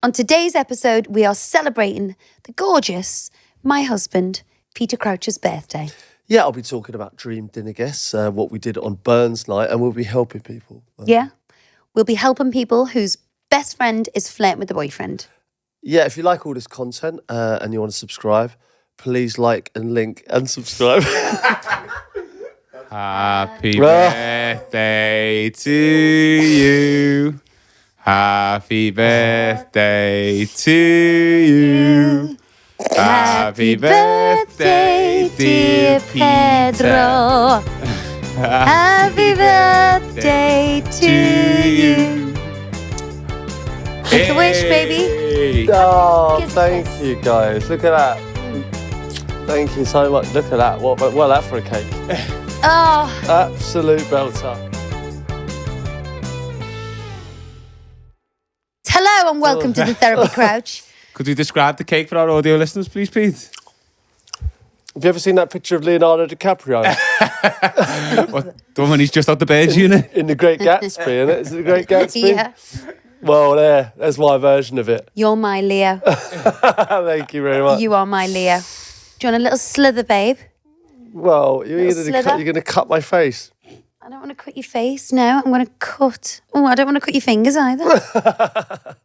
On today's episode, we are celebrating the gorgeous, my husband, Peter Crouch's birthday. Yeah, I'll be talking about dream dinner guests, what we did on Burns night, and we'll be helping people. Yeah. We'll be helping people whose best friend is flirting with the boyfriend. Yeah, if you like all this content and you want to subscribe, please like and link and subscribe. Happy birthday to you. Happy birthday to you. Happy birthday, dear Pedro. Happy birthday to you. Make a wish, baby. Oh, Kiss, thank kiss. you, guys. Look at that. Thank you so much. Look at that. Well, that for a cake. Oh, Absolute belter. hello and welcome to the Therapy Crouch. Could you describe the cake for our audio listeners, please, Pete? Have you ever seen that picture of Leonardo DiCaprio What, the one when he's just out the birds unit? in The Great Gatsby, isn't it? Is it The Great Gatsby? Yeah. Well, there's my version of it. You're my Leo. Thank you very much. You are my Leo. Do you want a little slither, babe? Well, you're slither. going to cut my face. I don't want to cut your face now. I'm going to cut. Oh, I don't want to cut your fingers either. Let's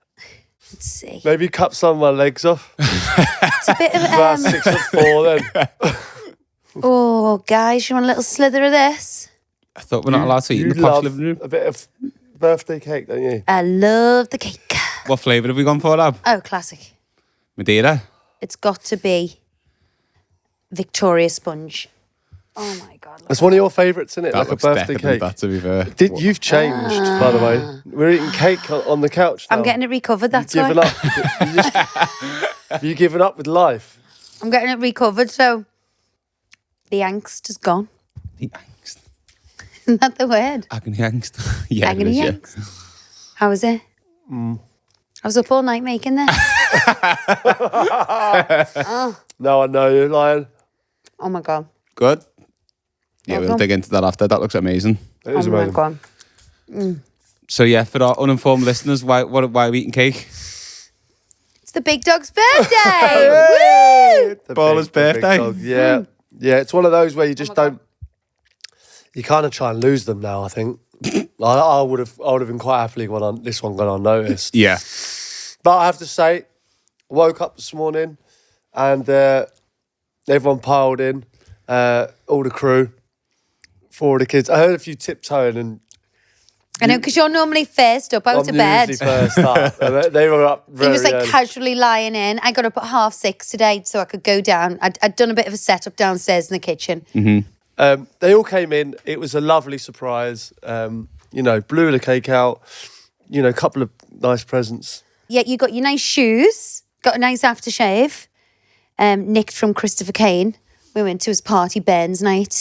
see. Maybe cut some of my legs off. It's a bit of About 6'4" then. Oh, guys, you want a little slither of this? I thought we're not allowed to eat in You the posh love living room. a bit of birthday cake, don't you? I love the cake. What flavour have we gone for, Ab? Oh, classic. Madeira? It's got to be Victoria sponge. Oh my God. That's one of your favourites, isn't it? That Like a looks birthday decadent, cake. that, to be fair. You've changed, by the way. We're eating cake on the couch now. I'm getting it recovered, that's You've why. given up. You've given up with life. I'm getting it recovered, so the angst is gone. The angst. Isn't that the word? Agony angst. Yeah, it Agony is, yeah. angst. How was it? I was up all night making this. No, I know you're lying. Oh my God. Good? Yeah, Well we'll done. dig into that after. That looks amazing. It is Oh my amazing. God. So yeah, for our uninformed listeners, why are we eating cake? It's the big dog's birthday. Woo! The Baller's big- the big birthday. dog. Yeah. Yeah, it's one of those where you just don't... You kind of try and lose them now, I think. I would have been quite happily when this one got unnoticed. Yeah. But I have to say, I woke up this morning and everyone piled in, all the crew, 4 of the kids. I heard a few tiptoeing and I know, because you're normally first up out I'm of bed. usually first up. And they were up He very was like early. casually lying in. I got up at 6:30 today so I could go down. I'd done a bit of a setup downstairs in the kitchen. They all came in. It was a lovely surprise. Blew the cake out. A couple of nice presents. Yeah, you got your nice shoes, got a nice aftershave, nicked from Christopher Kane. We went to his party Burns night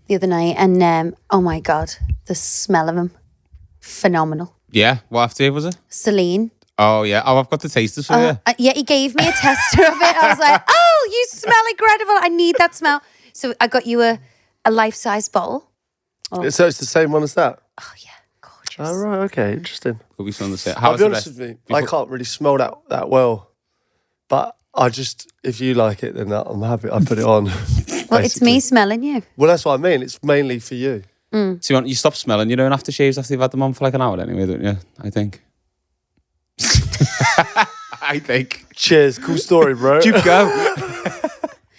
the other night, and oh my God, the smell of him, phenomenal. Yeah. What after was it? Celine. Oh yeah. Oh, I've got the tasters for you. Yeah, he gave me a tester of it. I was like, oh, you smell incredible. I need that smell. So I got you a life-size bottle. So it's the same one as that? Oh yeah, gorgeous. Oh, right, okay, interesting. We'll be on the set. I'll How's be the honest rest? with you, I can't really smell that well. But if you like it, then I'm happy. I put it on. Well, it's me smelling you. Well, that's what I mean. It's mainly for you. So you stop smelling your own aftershaves after you've had them on for like an hour anyway, don't you? I think. I think. Cheers. Cool story, bro. Cheap go.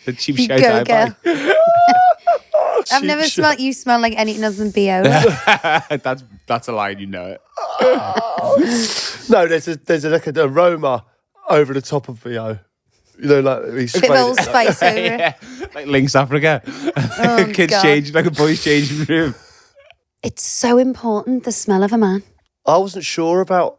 The cheap You shout go, out girl. bye. I've never smelled you smell like anything other than BO. That's a line, you know it. No, there's like an aroma over the top of BO. Like we Bit of Old Spice over it. Yeah, like Lynx Africa. Kids God. changing like a boys changing room. It's so important, the smell of a man. I wasn't sure about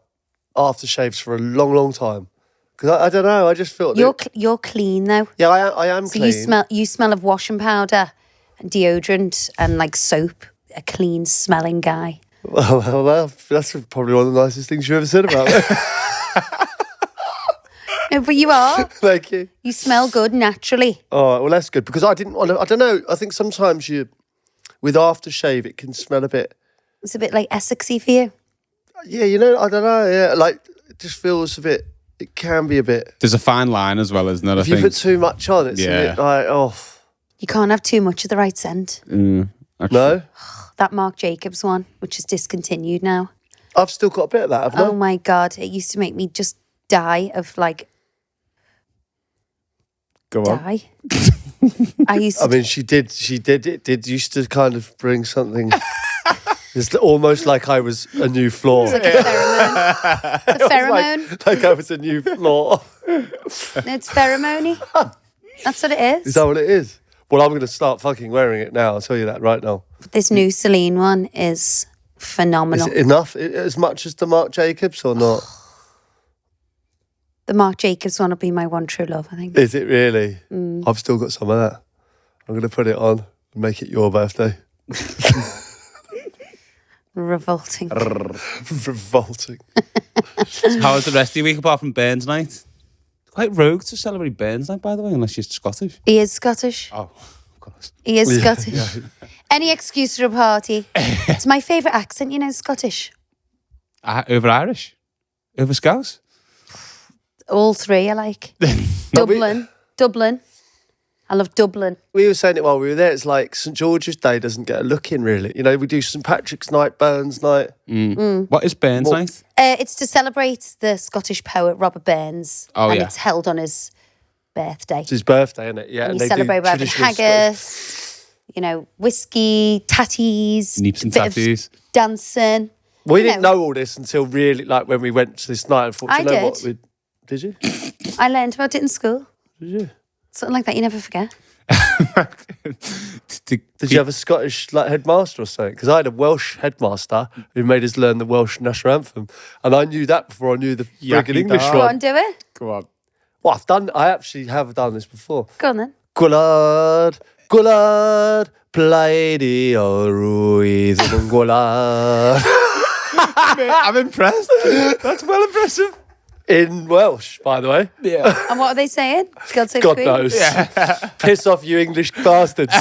aftershaves for a long, long time because I don't know. I just felt You're clean though. yeah, I am So clean. you smell of washing powder and deodorant and like soap. A clean smelling guy. Well, that's probably one of the nicest things you ever said about me. No, but you are. Thank you. You smell good naturally. All right, well, that's good because I didn't want to. I don't know. I think sometimes with aftershave, it can smell a bit. It's a bit like Essexy for you. Yeah, I don't know. Yeah, like it just feels a bit It can be a bit. There's a fine line as well, isn't there? If you put too much on, it's a bit like, oh. You can't have too much of the right scent. No? That Marc Jacobs one, which is discontinued now. I've still got a bit of that, haven't I? Oh my God. It used to make me just die of like... Go on. Die. I mean, she did. It did used to kind of bring something. It's almost like I was a new floor. It's like a pheromone. A pheromone. Like I was a new floor. No, it's pheromone. That's what it is. Is that what it is? Well, I'm going to start fucking wearing it now. I'll tell you that right now. This new Celine one is phenomenal. Is it enough? As much as the Marc Jacobs or not? The Marc Jacobs one will be my one true love, I think. Is it really? I've still got some of that. I'm going to put it on and make it your birthday. Revolting. Revolting. How was the rest of your week apart from Burns Night? It's quite rogue to celebrate Burns Night, by the way, unless you're Scottish. He is Scottish. Oh, of course. He is Scottish. Any excuse for a party. It's my favourite accent, you know, Scottish. Over Irish? Over Scouse? All three I like. Dublin. I love Dublin. We were saying it while we were there. It's like St George's Day doesn't get a look in, really. You know, we do St Patrick's Night, Burns Night. What is Burns Night? It's to celebrate the Scottish poet Robert Burns. Oh, and yeah. it's held on his birthday. It's his birthday, isn't it? Yeah. And they you do celebrate by having traditional haggis, you know, whiskey, tatties, Neeps and bit of tattoos. dancing. We you didn't know all this until really, like, when we went to this night. And thought, I you know did. What? Did you? I learned about it in school. Did you? Something like that you never forget. Did you have a Scottish like headmaster or something? Because I had a Welsh headmaster who made us learn the Welsh national anthem, and I knew that before I knew the friggin' English Go one. on, do it. Go on. Well, I actually have done this before. Go on then. Gwlad, gwlad, plaidi o rwydd yn gwlad. I'm impressed. That's well impressive. In Welsh, by the way. Yeah. And what are they saying? God save God the Queen? knows. Piss off, you English bastards.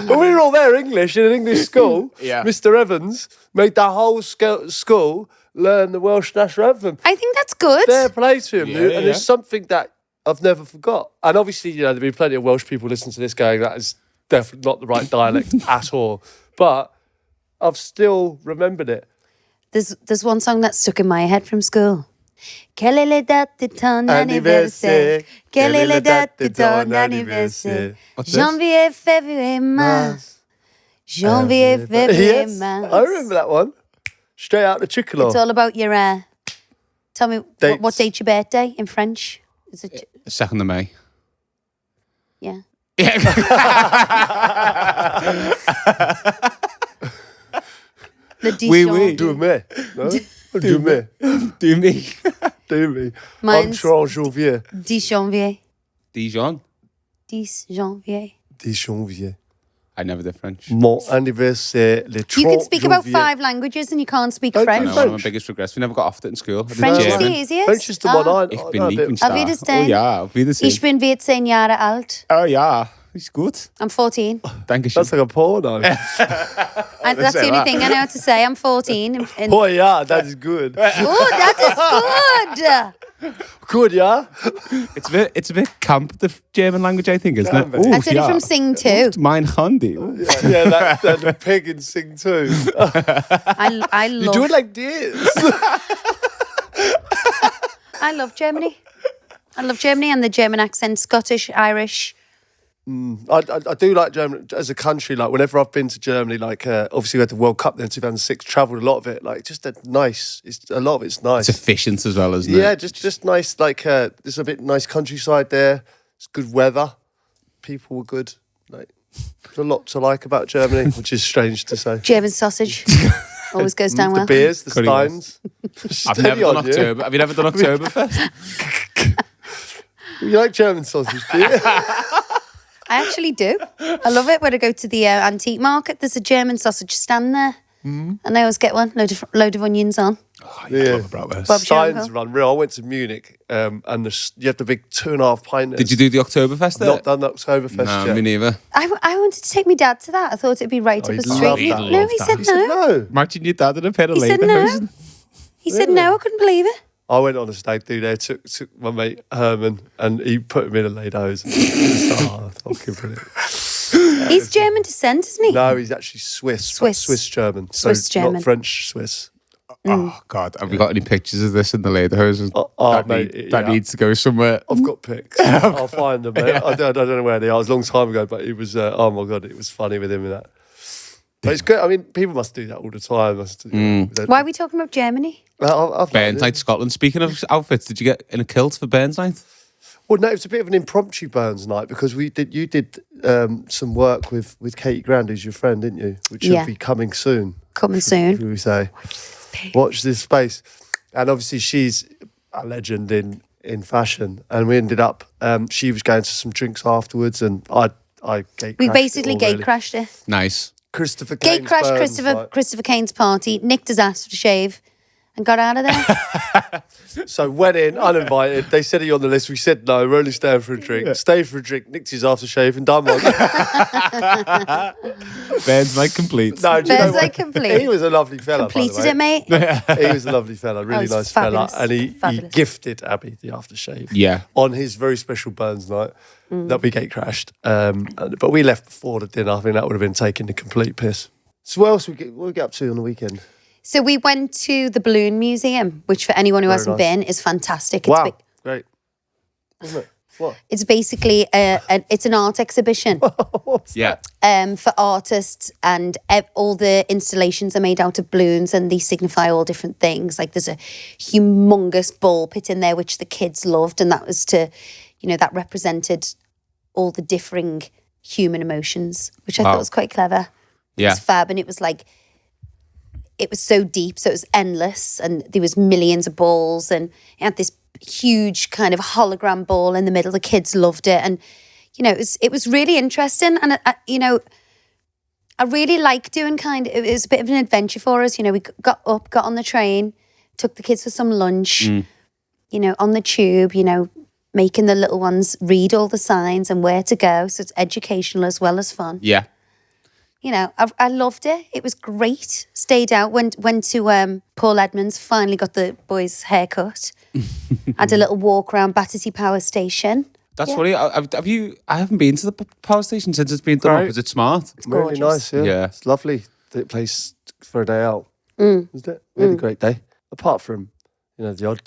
But we were all there English in an English school. Yeah. Mr. Evans made the whole school learn the Welsh national anthem. I think that's good. Fair play to him. Yeah, And yeah. it's something that I've never forgot. And obviously, you know, there'll be plenty of Welsh people listening to this going, that is definitely not the right dialect at all. But I've still remembered it. There's one song that stuck in my head from school. Quelle est la date de ton anniversaire? Quelle est la date de ton anniversaire? What's this? Janvier, février, mars. Janvier, février, Yes, mars. I remember that one. Straight out the Chicolo. It's all about your. Tell me what Dates. date's your birthday in French? Is it? 2nd of May. Yeah. Le 10 Oui, oui. janvier. Do me. No? Do me. Do me. Do me. Mine's Entre en janvier. 10 janvier. Dijon. 10 janvier. 10 janvier. I never did French. Mon anniversaire, le 30 You can speak about janvier. 5 languages and you can't speak Don't French. No, French. one of my biggest regrets. We never got off it in school. I did French is German. the easiest. French is the one I Ich know bin a bit. Lieblingstar. Wie das denn? Oh ja, wie das Ich bin 14 Jahre alt. Oh ja, ist gut. I'm 14. Dankeschön. That's like a porno. And that's the say only that. thing I know how to say. I'm 14. Oh yeah, that is good. Oh, that is good. Good, yeah? It's a bit camp, the German language, I think, isn't it? I said it from Sing 2. Mein Handy. Yeah, that the pig in Sing 2. I You love do it like this. I love Germany. I love Germany and the German accent, Scottish, Irish. I do like Germany as a country. Like whenever I've been to Germany, like obviously we had the World Cup there in 2006. Travelled a lot of it. Like just a nice. A lot of it's nice. It's efficient as well, isn't Yeah, it? just nice. Like there's a bit nice countryside there. It's good weather. People were good. Like there's a lot to like about Germany, which is strange to say. German sausage. Always goes down well. The beers, the Curry Steins. I've Steady never done on you. October. Have you never done Oktoberfest? You like German sausage, do you? I actually do. I love it when I go to the antique market. There's a German sausage stand there. And I always get one, load of onions on. Yeah. Bratwurst. Bob Steins Shanko. run real. I went to Munich and you have the big 2.5 pint. Did you do the Oktoberfest there? Not done Oktoberfest No, yet. me neither. I wanted to take my dad to that. I thought it'd be right up he'd the love street. that. No, he said no. No. Imagine your dad in a pair of He said lederhosen. no. He said no, I couldn't believe it. I went on a stag do there, took my mate Herman, and he put him in a laid hose. Fucking brilliant. He's German descent, isn't he? No, he's actually Swiss German. Swiss German. Not French Swiss. Oh, God. Have we got any pictures of this in the lederhosen? That needs to go somewhere. I've got pics. I'll find them, mate. I don't know where they are. It was a long time ago, but it was, oh my God, it was funny with him and that. But it's good. I mean, people must do that all the time. Why are we talking about Germany? Burns Night, Scotland. Speaking of outfits, did you get in a kilt for Burns Night? Well, no, it was a bit of an impromptu Burns Night because you did some work with Katie Grand, who's your friend, didn't you? Which will be coming soon. Coming soon. Should we say? Watch this space. And obviously she's a legend in fashion. And we ended up, she was going to some drinks afterwards and I We basically gate crashed it. Nice. Christopher Kane's Gate crashed Burns Christopher Kane's party, nicked his ass for the shave and got out of there. So went in, uninvited. They said, are you on the list? We said no, we're only staying for a drink. Yeah. Stayed for a drink, nicked his aftershave and done one. Burns Night complete. No, Burns Night complete. He was a lovely fella, Completed by the way. it, mate. He was a lovely fella, really nice fabulous. fella. And he gifted Abbey the aftershave. Yeah. On his very special Burns Night that we gate crashed. But we left before the dinner. I think that would have been taking the complete piss. So what else we get up to on the weekend? So we went to the Balloon Museum, which for anyone who hasn't been is fantastic. It's Great. Isn't it? What? It's basically it's an art exhibition. Yeah. For artists, and all the installations are made out of balloons and they signify all different things. Like there's a humongous ball pit in there which the kids loved, and that was to, that represented all the differing human emotions, which I thought was quite clever. It was fab, and it was so deep, so it was endless, and there was millions of balls, and it had this huge kind of hologram ball in the middle. The kids loved it, and it was really interesting, and I really like doing it was a bit of an adventure for us. We got on the train, took the kids for some lunch, on the tube, making the little ones read all the signs and where to go, so it's educational as well as fun. Yeah. I loved it. It was great. Stayed out, went to Paul Edmonds, finally got the boys' haircut. Had a little walk around Battersea Power Station. That's funny. I haven't been to the power station since it's been done up. Is it smart? It's really nice, yeah. It's lovely. The place for a day out. Isn't it? We had a great day. Apart from, the odd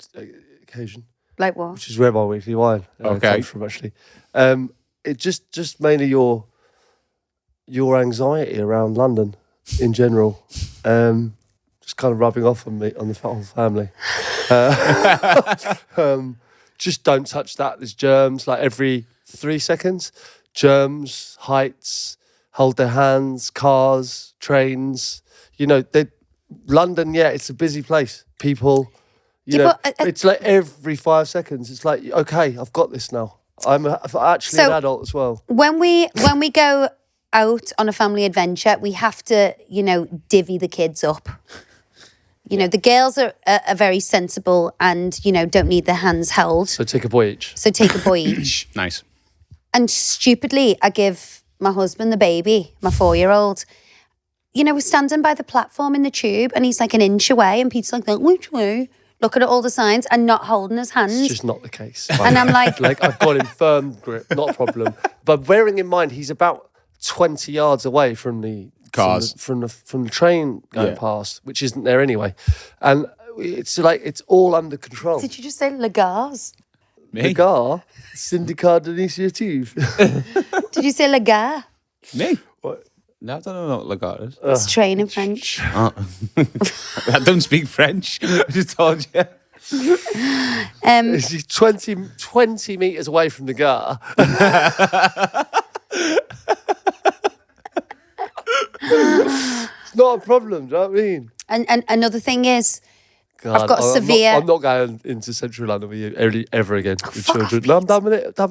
occasion. Like what? Which is where my weekly wine comes from, actually. It just mainly your anxiety around London in general, just kind of rubbing off on me, on the whole family. Just don't touch that. There's germs like every 3 seconds. Germs, heights, hold their hands, cars, trains. London, it's a busy place. People, it's like every 5 seconds. It's like, okay, I've got this now. I'm actually an adult as well. When we go out on a family adventure, we have to, divvy the kids up. The girls are very sensible and, don't need their hands held. So take a boy each. Nice. And stupidly, I give my husband the baby, my 4-year-old. We're standing by the platform in the tube and he's like an inch away and Pete's like, which way? Looking at all the signs and not holding his hands. It's just not the case. And I'm like... I've got him firm grip, not a problem. But bearing in mind, he's about 20 yards away from the cars, from the train going past, which isn't there anyway, and it's all under control. Did you just say Le Gars? Le Gars, Syndicat d'initiative. Did you say Le Gars? Me? What? No, I don't know what Le Gars is. It's train in French. I don't speak French. I just told you. He's 20 meters away from the Gare. It's not a problem, do you know what I mean? And another thing is, God, I've got severe... I'm not going into central London with you ever again with children. No, I'm done with it. I'm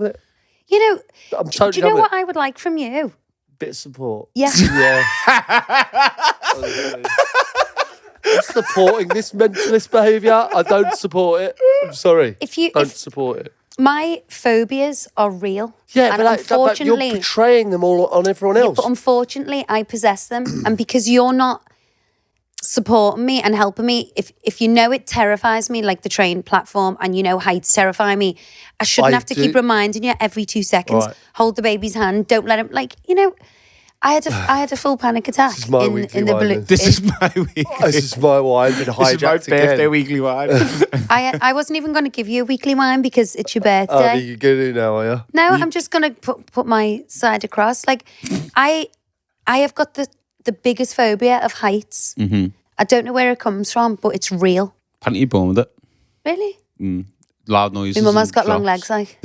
totally do you know what I would like from you? Bit of support. Yeah. Supporting this mentalist behaviour, I don't support it. I'm sorry. Don't support it. My phobias are real. Yeah, and but unfortunately, you're portraying them all on everyone else. But unfortunately, I possess them, and because you're not supporting me and helping me. If you know it terrifies me, like the train platform, and you know heights terrify me, I shouldn't have to keep reminding you every 2 seconds. Right. Hold the baby's hand. Don't let him. Like, you know, I had a full panic attack This is my in weekly the wine, blue. then. This is my weekly. This is my wine. Been hijacked This is my birthday again. weekly wine. I wasn't even going to give you a weekly wine because it's your birthday. Oh, you're gonna now, are you? No, I'm just gonna put my side across. Like, I have got the biggest phobia of heights. Mm-hmm. I don't know where it comes from, but it's real. Apparently you're born with it. Really? Loud noises. My mum has and got long drops. legs, like.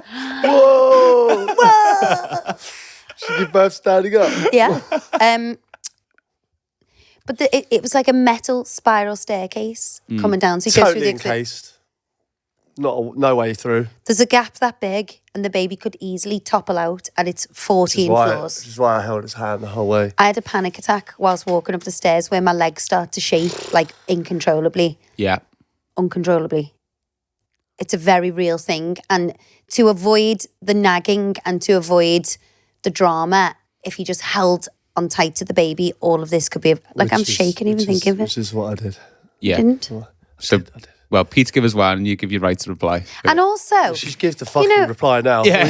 Whoa! Whoa! She give birth standing up. Yeah. But it was like a metal spiral staircase coming down. So you go through Totally the encased. No way through. There's a gap that big, and the baby could easily topple out, and it's 14 floors. Which is why I held his hand the whole way. I had a panic attack whilst walking up the stairs where my legs start to shake, like uncontrollably. Yeah. Uncontrollably. It's a very real thing. And to avoid the nagging and to avoid the drama, if you just held on tight to the baby, all of this could be... I'm shaking even thinking of it. Which is what I did. Yeah. Didn't? So, well, Pete give us one and you give your right to reply. And also... She gives the fucking reply now. Yeah.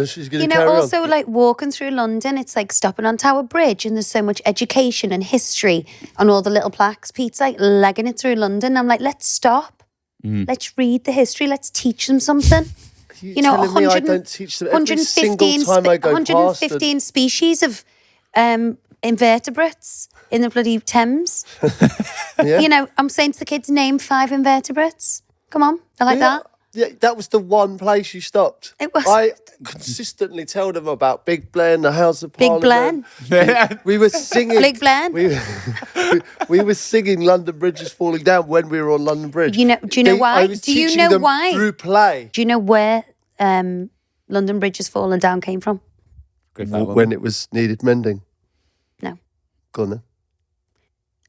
She's going to carry on. also like walking through London, it's like stopping on Tower Bridge and there's so much education and history on all the little plaques. Pete's like legging it through London. I'm like, let's stop. Let's read the history. Let's teach them something. You know, 100, I don't teach them every single time I go past 115 species of invertebrates in the bloody Thames. Yeah. You know, I'm saying to the kids, name 5 invertebrates. Come on, I like that. Yeah, that was the one place you stopped. It was. I consistently tell them about Big Blen, the House of Big Parliament. Blen. We were singing. Big Blen. We were singing London Bridge is Falling Down when we were on London Bridge. Do you know why? I was teaching them through play. Do you know where London Bridge has fallen down came from? When it was needed mending. No. Go on then.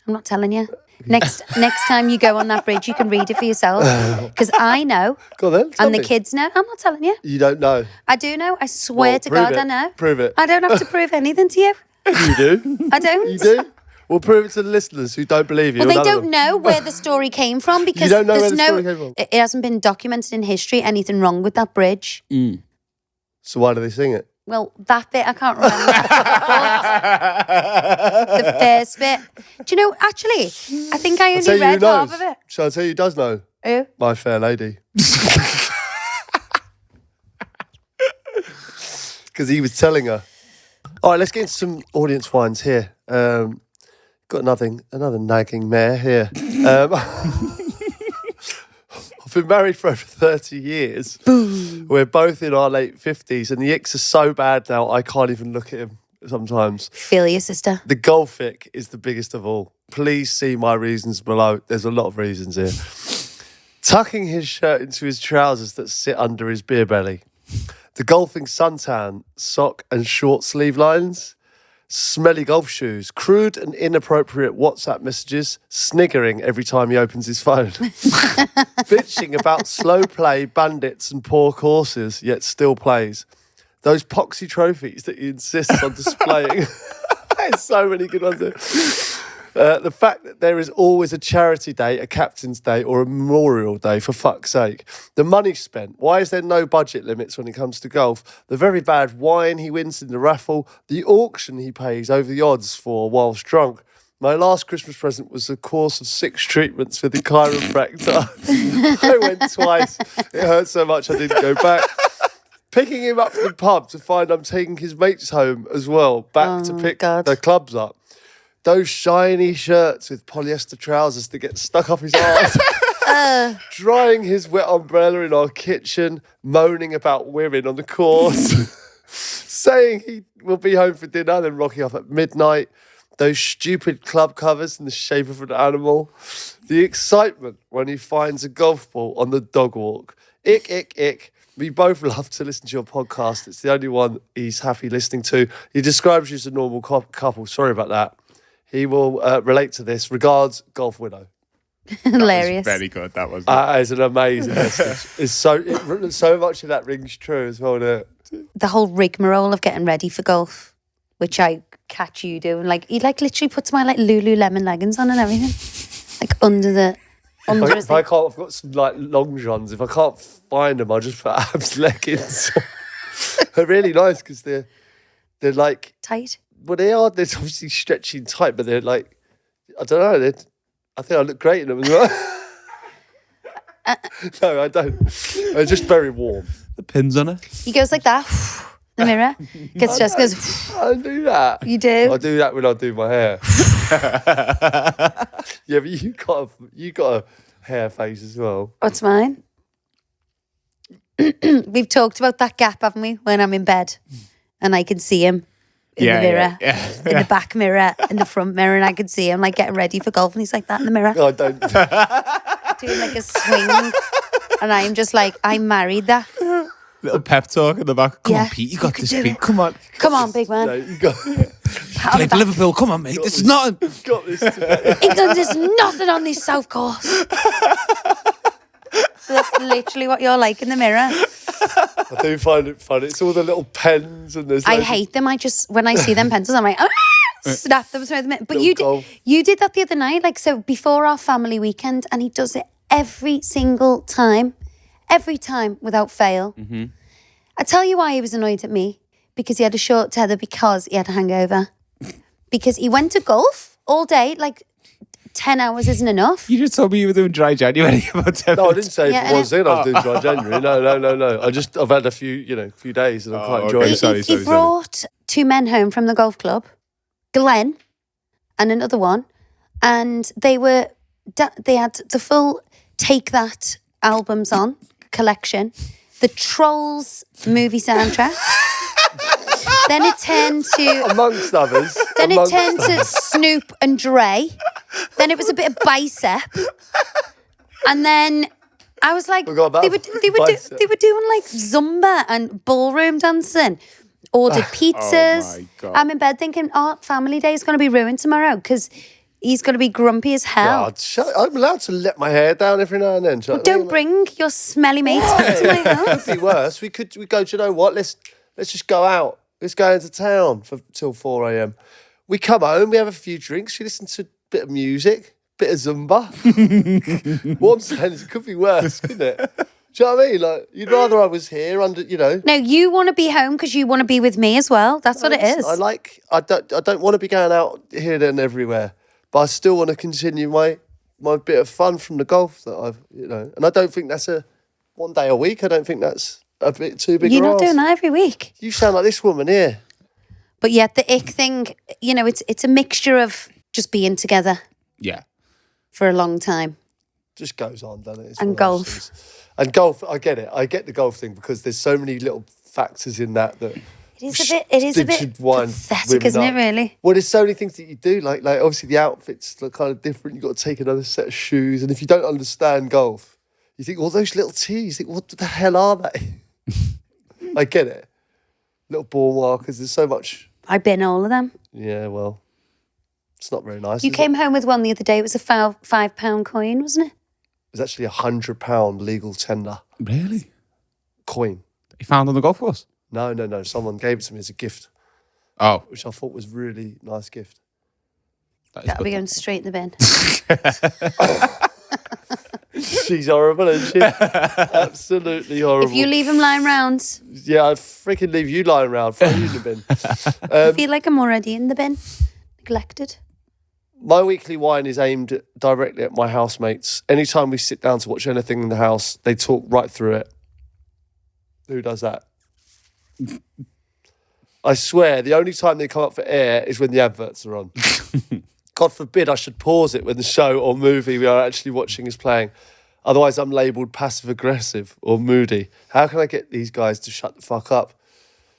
I'm not telling you. Next time you go on that bridge, you can read it for yourself. Because I know. Go on then. Tell And me. the kids know. I'm not telling you. You don't know. I do know. I swear to God, prove it. I know. Prove it. I don't have to prove anything to you. You do. I don't. You do. We'll prove it to the listeners who don't believe you. Well, they None of don't them. know where the story came from because You don't know there's where the story came from. It hasn't been documented in history anything wrong with that bridge. So why do they sing it? Well, that bit I can't remember. But the first bit. Do you know? Actually, I think I only read half of it. Shall I tell you who does know? Who? My Fair Lady. Because he was telling her. All right, let's get into some audience wines here. Got another nagging mare here. I've been married for over 30 years. Boom. We're both in our late 50s, and the icks are so bad now, I can't even look at him sometimes. Feel your sister. The golf ick is the biggest of all. Please see my reasons below. There's a lot of reasons here. Tucking his shirt into his trousers that sit under his beer belly. The golfing suntan, sock and short sleeve lines. Smelly golf shoes. Crude and inappropriate WhatsApp messages. Sniggering every time he opens his phone. Bitching about slow play, bandits and poor courses, yet still plays. Those poxy trophies that he insists on displaying. There's so many good ones there. The fact that there is always a charity day, a captain's day, or a memorial day, for fuck's sake. The money spent. Why is there no budget limits when it comes to golf? The very bad wine he wins in the raffle. The auction he pays over the odds for whilst drunk. My last Christmas present was a course of 6 treatments with the chiropractor. I went twice. It hurt so much I didn't go back. Picking him up from the pub to find I'm taking his mates home as well, back to pick the clubs up. Those shiny shirts with polyester trousers that get stuck up his arse. Drying his wet umbrella in our kitchen, moaning about women on the course. Saying he will be home for dinner, then rocking off at midnight. Those stupid club covers in the shape of an animal. The excitement when he finds a golf ball on the dog walk. Ick, ick, ick. We both love to listen to your podcast. It's the only one he's happy listening to. He describes you as a normal couple. Sorry about that. He will relate to this. Regards, Golf Widow. Hilarious. Very good, that was. It's an amazing message. It's so much of that rings true as well. The whole rigmarole of getting ready for golf, which I catch you doing. Like, he like literally puts my like Lululemon leggings on and everything. Like under the... If I can't, I've got some like long johns. If I can't find them, I'll just put Ab's leggings on. They're really nice because they're like... Tight. Well, they are. They're obviously stretchy and tight, but they're like... I don't know. I think I look great in them as well. No, I don't. They're just very warm. The pins on it. He goes like that. The mirror. Gets dressed, goes... I don't do that. You do? I do that when I do my hair. Yeah, but you got a hair face as well. What's mine? We've talked about that gap, haven't we? When I'm in bed and I can see him in the mirror, in the back mirror, in the front mirror, and I can see him like getting ready for golf, and he's like that in the mirror, I don't. doing like a swing, and I'm just like, I married that. Little pep talk in the back. Come Yeah, on, Pete, you got you this, can do Pete. it. Come on. Come on, big man. No, you got Play for Liverpool. Come on, mate. This is nothing. this today. England is nothing on this south course. So that's literally what you're like in the mirror. I do find it fun. It's all the little pens and there's. I loads hate them. I just, when I see them pencils, I'm like, snap them, throw them in. But Little you did that the other night, like, so before our family weekend, and he does it every single time, without fail. Mm-hmm. I tell you why he was annoyed at me, because he had a short tether, because he had a hangover, because he went to golf all day, like 10 hours isn't enough. You just told me you were doing dry January about 10 No, I didn't say Yeah, if it was in. I was doing dry January. No. I've had a few days and I'm quite enjoying it. Sorry. He brought two men home from the golf club, Glenn and another one, and they had the full Take That albums on collection, the Trolls movie soundtrack. Then it turned to Amongst others. Then it turned to Snoop and Dre. Then it was a bit of Bicep. And then I was like, Forgot about they were doing like Zumba and ballroom dancing. Ordered pizzas. Oh my God. I'm in bed thinking, family day is going to be ruined tomorrow because he's going to be grumpy as hell. God, I'm allowed to let my hair down every now and then. Don't bring your smelly mates back to my house. Could be worse. We go. Do you know what? Let's just go out. Let's go into town till 4 a.m. We come home. We have a few drinks. We listen to a bit of music, bit of Zumba. What I'm saying is, it could be worse, couldn't it? Do you know what I mean? Like, you'd rather I was here under, No, you want to be home because you want to be with me as well. That's what it is. I don't want to be going out here, there, and everywhere, but I still want to continue my bit of fun from the golf that I've, and I don't think that's a one day a week. I don't think that's a bit too big. You're not doing that every week. You sound like this woman here. But yet the ick thing, it's a mixture of just being together Yeah. for a long time. Just goes on, doesn't it? It's And one of those golf. things. And golf, I get it. I get the golf thing because there's so many little factors in that. It is a bit should wind pathetic, women isn't it, up. really? Well, there's so many things that you do. Like obviously the outfits look kind of different. You've got to take another set of shoes. And if you don't understand golf, you think, all those little tees, you think, what the hell are they? I get it. Little ball markers. There's so much. I bin all of them. Yeah, well, it's not very nice. You came home with one the other day. It was a £5 coin, wasn't it? It was actually £100 legal tender Really? coin. You found on the golf course? No. Someone gave it to me as a gift, Oh. which I thought was really nice gift. That'll be going straight in the bin. She's horrible, isn't she? Absolutely horrible. If you leave him lying round, Yeah, I'd freaking leave you lying around, throw you in the bin. I feel like I'm already in the bin. Neglected. My weekly wine is aimed directly at my housemates. Anytime we sit down to watch anything in the house, they talk right through it. Who does that? I swear, the only time they come up for air is when the adverts are on. God forbid I should pause it when the show or movie we are actually watching is playing. Otherwise, I'm labelled passive-aggressive or moody. How can I get these guys to shut the fuck up?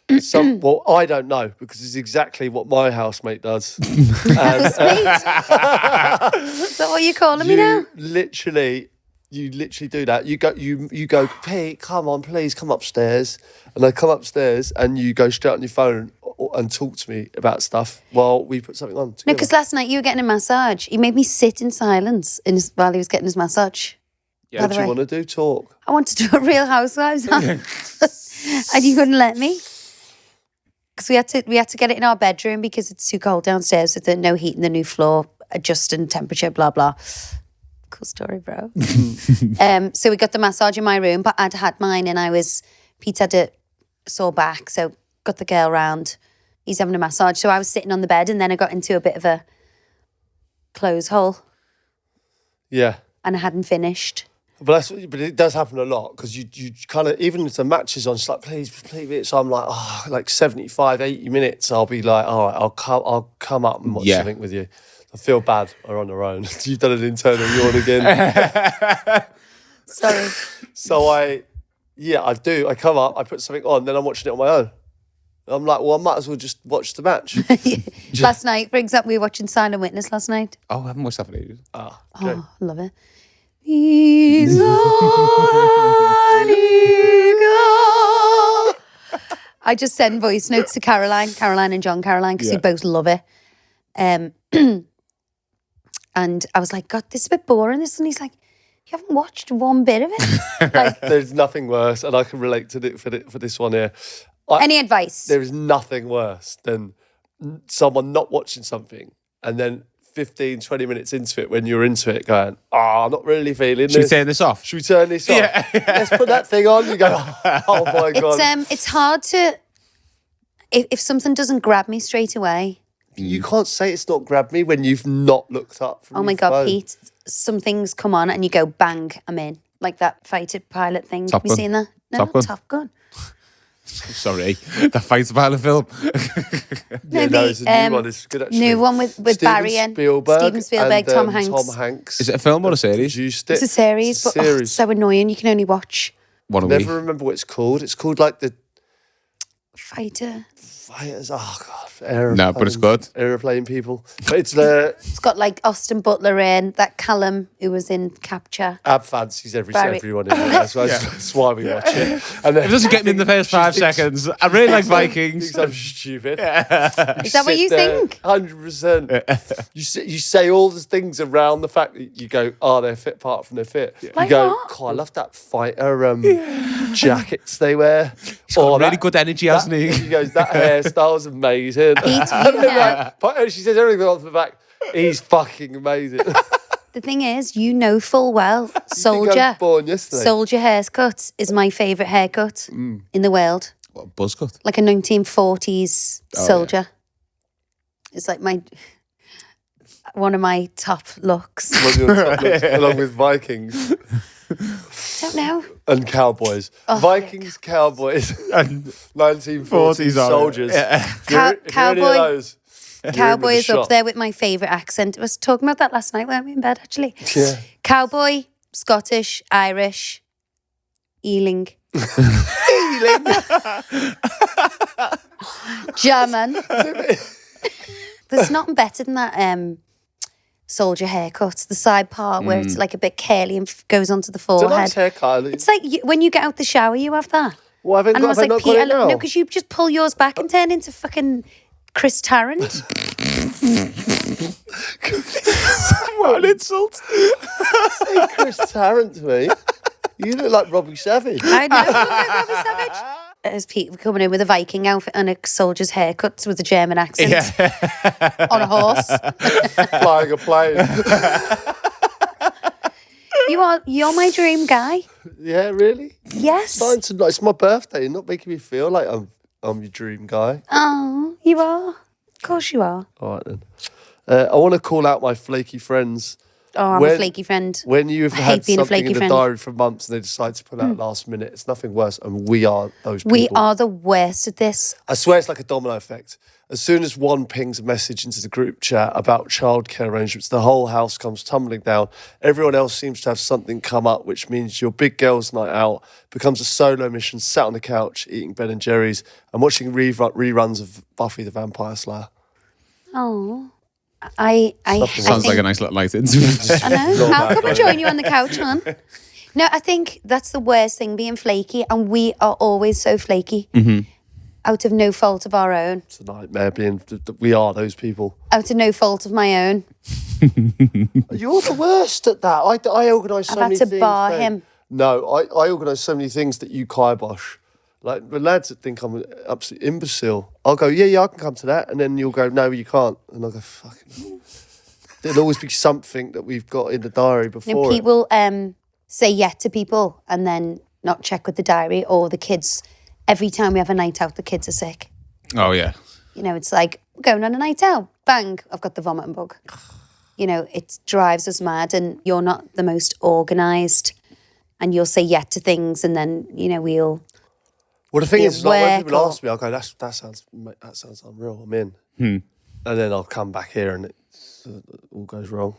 Well, I don't know, because it's exactly what my housemate does. Housemate? Is that what you're calling me now? You literally do that. You go, Pete, come on, please come upstairs. And I come upstairs and you go straight on your phone and talk to me about stuff while we put something on together. No, because last night you were getting a massage. He made me sit in silence while he was getting his massage. Yeah. What do you want to do? Talk. I wanted to do a Real Housewives and you couldn't let me. because we had to get it in our bedroom because it's too cold downstairs with the no heat in the new floor, adjusting temperature, blah blah. Cool story, bro. So we got the massage in my room, but I'd had mine and Pete had a sore back, so got the girl round. He's having a massage, so I was sitting on the bed and then I got into a bit of a close hole. Yeah. And I hadn't finished. But it does happen a lot because you kind of, even if the match is on, it's like, please it. So I'm like, like 75, 80 minutes, I'll be like, all right, I'll come up and watch something with you. I feel bad we're on our own. You've done an internal yawn again. Sorry. So I do. I come up, I put something on, then I'm watching it on my own. I'm like, well, I might as well just watch the match. Last night, for example, we were watching Silent Witness last night. Oh, I haven't watched that for ages. Okay. Oh, love it. He's on eagle. I just send voice notes to Caroline and John Caroline, because they both love it. And I was like, God, this is a bit boring. And he's like, you haven't watched one bit of it? Like, there's nothing worse, and I can relate to it for this one here. Any advice? There is nothing worse than someone not watching something and then 15, 20 minutes into it, when you're into it, going, I'm not really feeling Should this. we turn this off? Should we turn this off? Yeah. Let's put that thing on. You go, oh my God. It's hard to, if something doesn't grab me straight away. You can't say it's not grabbed me when you've not looked up from Oh my your God, phone. Pete, some things come on and you go, bang, I'm in. Like that fighter pilot thing. Top Have you Gun. seen that? No, Top Gun. Top Gun. Sorry, that fights about a film. Yeah, no, it's a new one. It's good, actually. New one with Steven Barry and Spielberg and Tom Hanks. Hanks. Is it a film or a series? Produced it. It's a series, It's a but series. it's so annoying. You can only watch One a Never week. remember what it's called. It's called like the Fighter. fighters. Oh God, aeroplane. No, but it's good. Aeroplane people. But it's the It's got like Austin Butler in, that Callum who was in Capture. Ab fancies Barry. everyone in there. That's why we watch it. And then It doesn't get me in the first 5 seconds. I really like Vikings. thinks I'm stupid. Is that what you think? 100%. You say all the things around the fact that you go, they're fit apart from their fit. You Like go, what? God, I love that fighter jackets they wear. got really good energy, hasn't he? He goes, that hairstyle's amazing. Pete, And you then, know, she says everything off the back. He's fucking amazing. the thing is, you know full well, I was Soldier. born yesterday. Soldier haircut is my favourite haircut in the world. What, a buzz cut? Like a 1940s Soldier. It's like one of my top looks. Along with Vikings Don't know. and cowboys. Oh, Vikings, cowboys, and 1940s soldiers. If you're any of Cowboy. those, you're in with the Cowboy is up shot. there with my favourite accent. I was talking about that last night, weren't we, in bed, actually? Yeah. Cowboy, Scottish, Irish, Ealing. German. There's nothing better than that soldier haircut. The side part where it's like a bit curly and goes onto the It's a forehead. nice haircut. It's like when you get out the shower, you have that. Well, have I And I was like, not got Peter, it now? no, because you just pull yours back and turn into fucking Chris Tarrant. What an insult. Say Chris Tarrant to me. You look like Robbie Savage. I know. Robbie Savage. As Pete coming in with a Viking outfit and a soldier's haircut with a German accent on a horse. Flying a plane. You're my dream guy. Yeah, really? Yes. It's my birthday. You're not making me feel like I'm your dream guy. Oh, you are. Of course you are. All right, then. I want to call out my flaky friends. Oh, I'm a flaky friend. When you've I hate had being a something flaky in the friend. diary for months and they decide to pull out last minute, it's nothing worse. And we are those people. We are the worst at this. I swear it's like a domino effect. As soon as one pings a message into the group chat about childcare arrangements, the whole house comes tumbling down. Everyone else seems to have something come up, which means your big girls' night out becomes a solo mission, sat on the couch, eating Ben and Jerry's and watching reruns of Buffy the Vampire Slayer. Oh. I Sounds like a nice little night into it. I know. I'll come and join you on the couch, hon. No, I think that's the worst thing, being flaky, and we are always so flaky. Out of no fault of our own. It's a nightmare we are those people. Out of no fault of my own. You're the worst at that. I organise so I've had many to things. bar babe. him. No, I organise so many things that you kibosh. Like the lads that think I'm an absolute imbecile, I'll go, yeah, I can come to that, and then you'll go, no, you can't, and I'll go, fucking. There'll always be something that we've got in the diary before. People say yeah to people and then not check with the diary, or the kids. Every time we have a night out, the kids are sick. Oh yeah. You know, it's like we're going on a night out. Bang! I've got the vomiting bug. You know, it drives us mad, and you're not the most organised, and you'll say yeah to things, and then we'll. Well, the thing is, like, when people or- ask me, I'll go, that sounds unreal. I'm in, and then I'll come back here and it all goes wrong.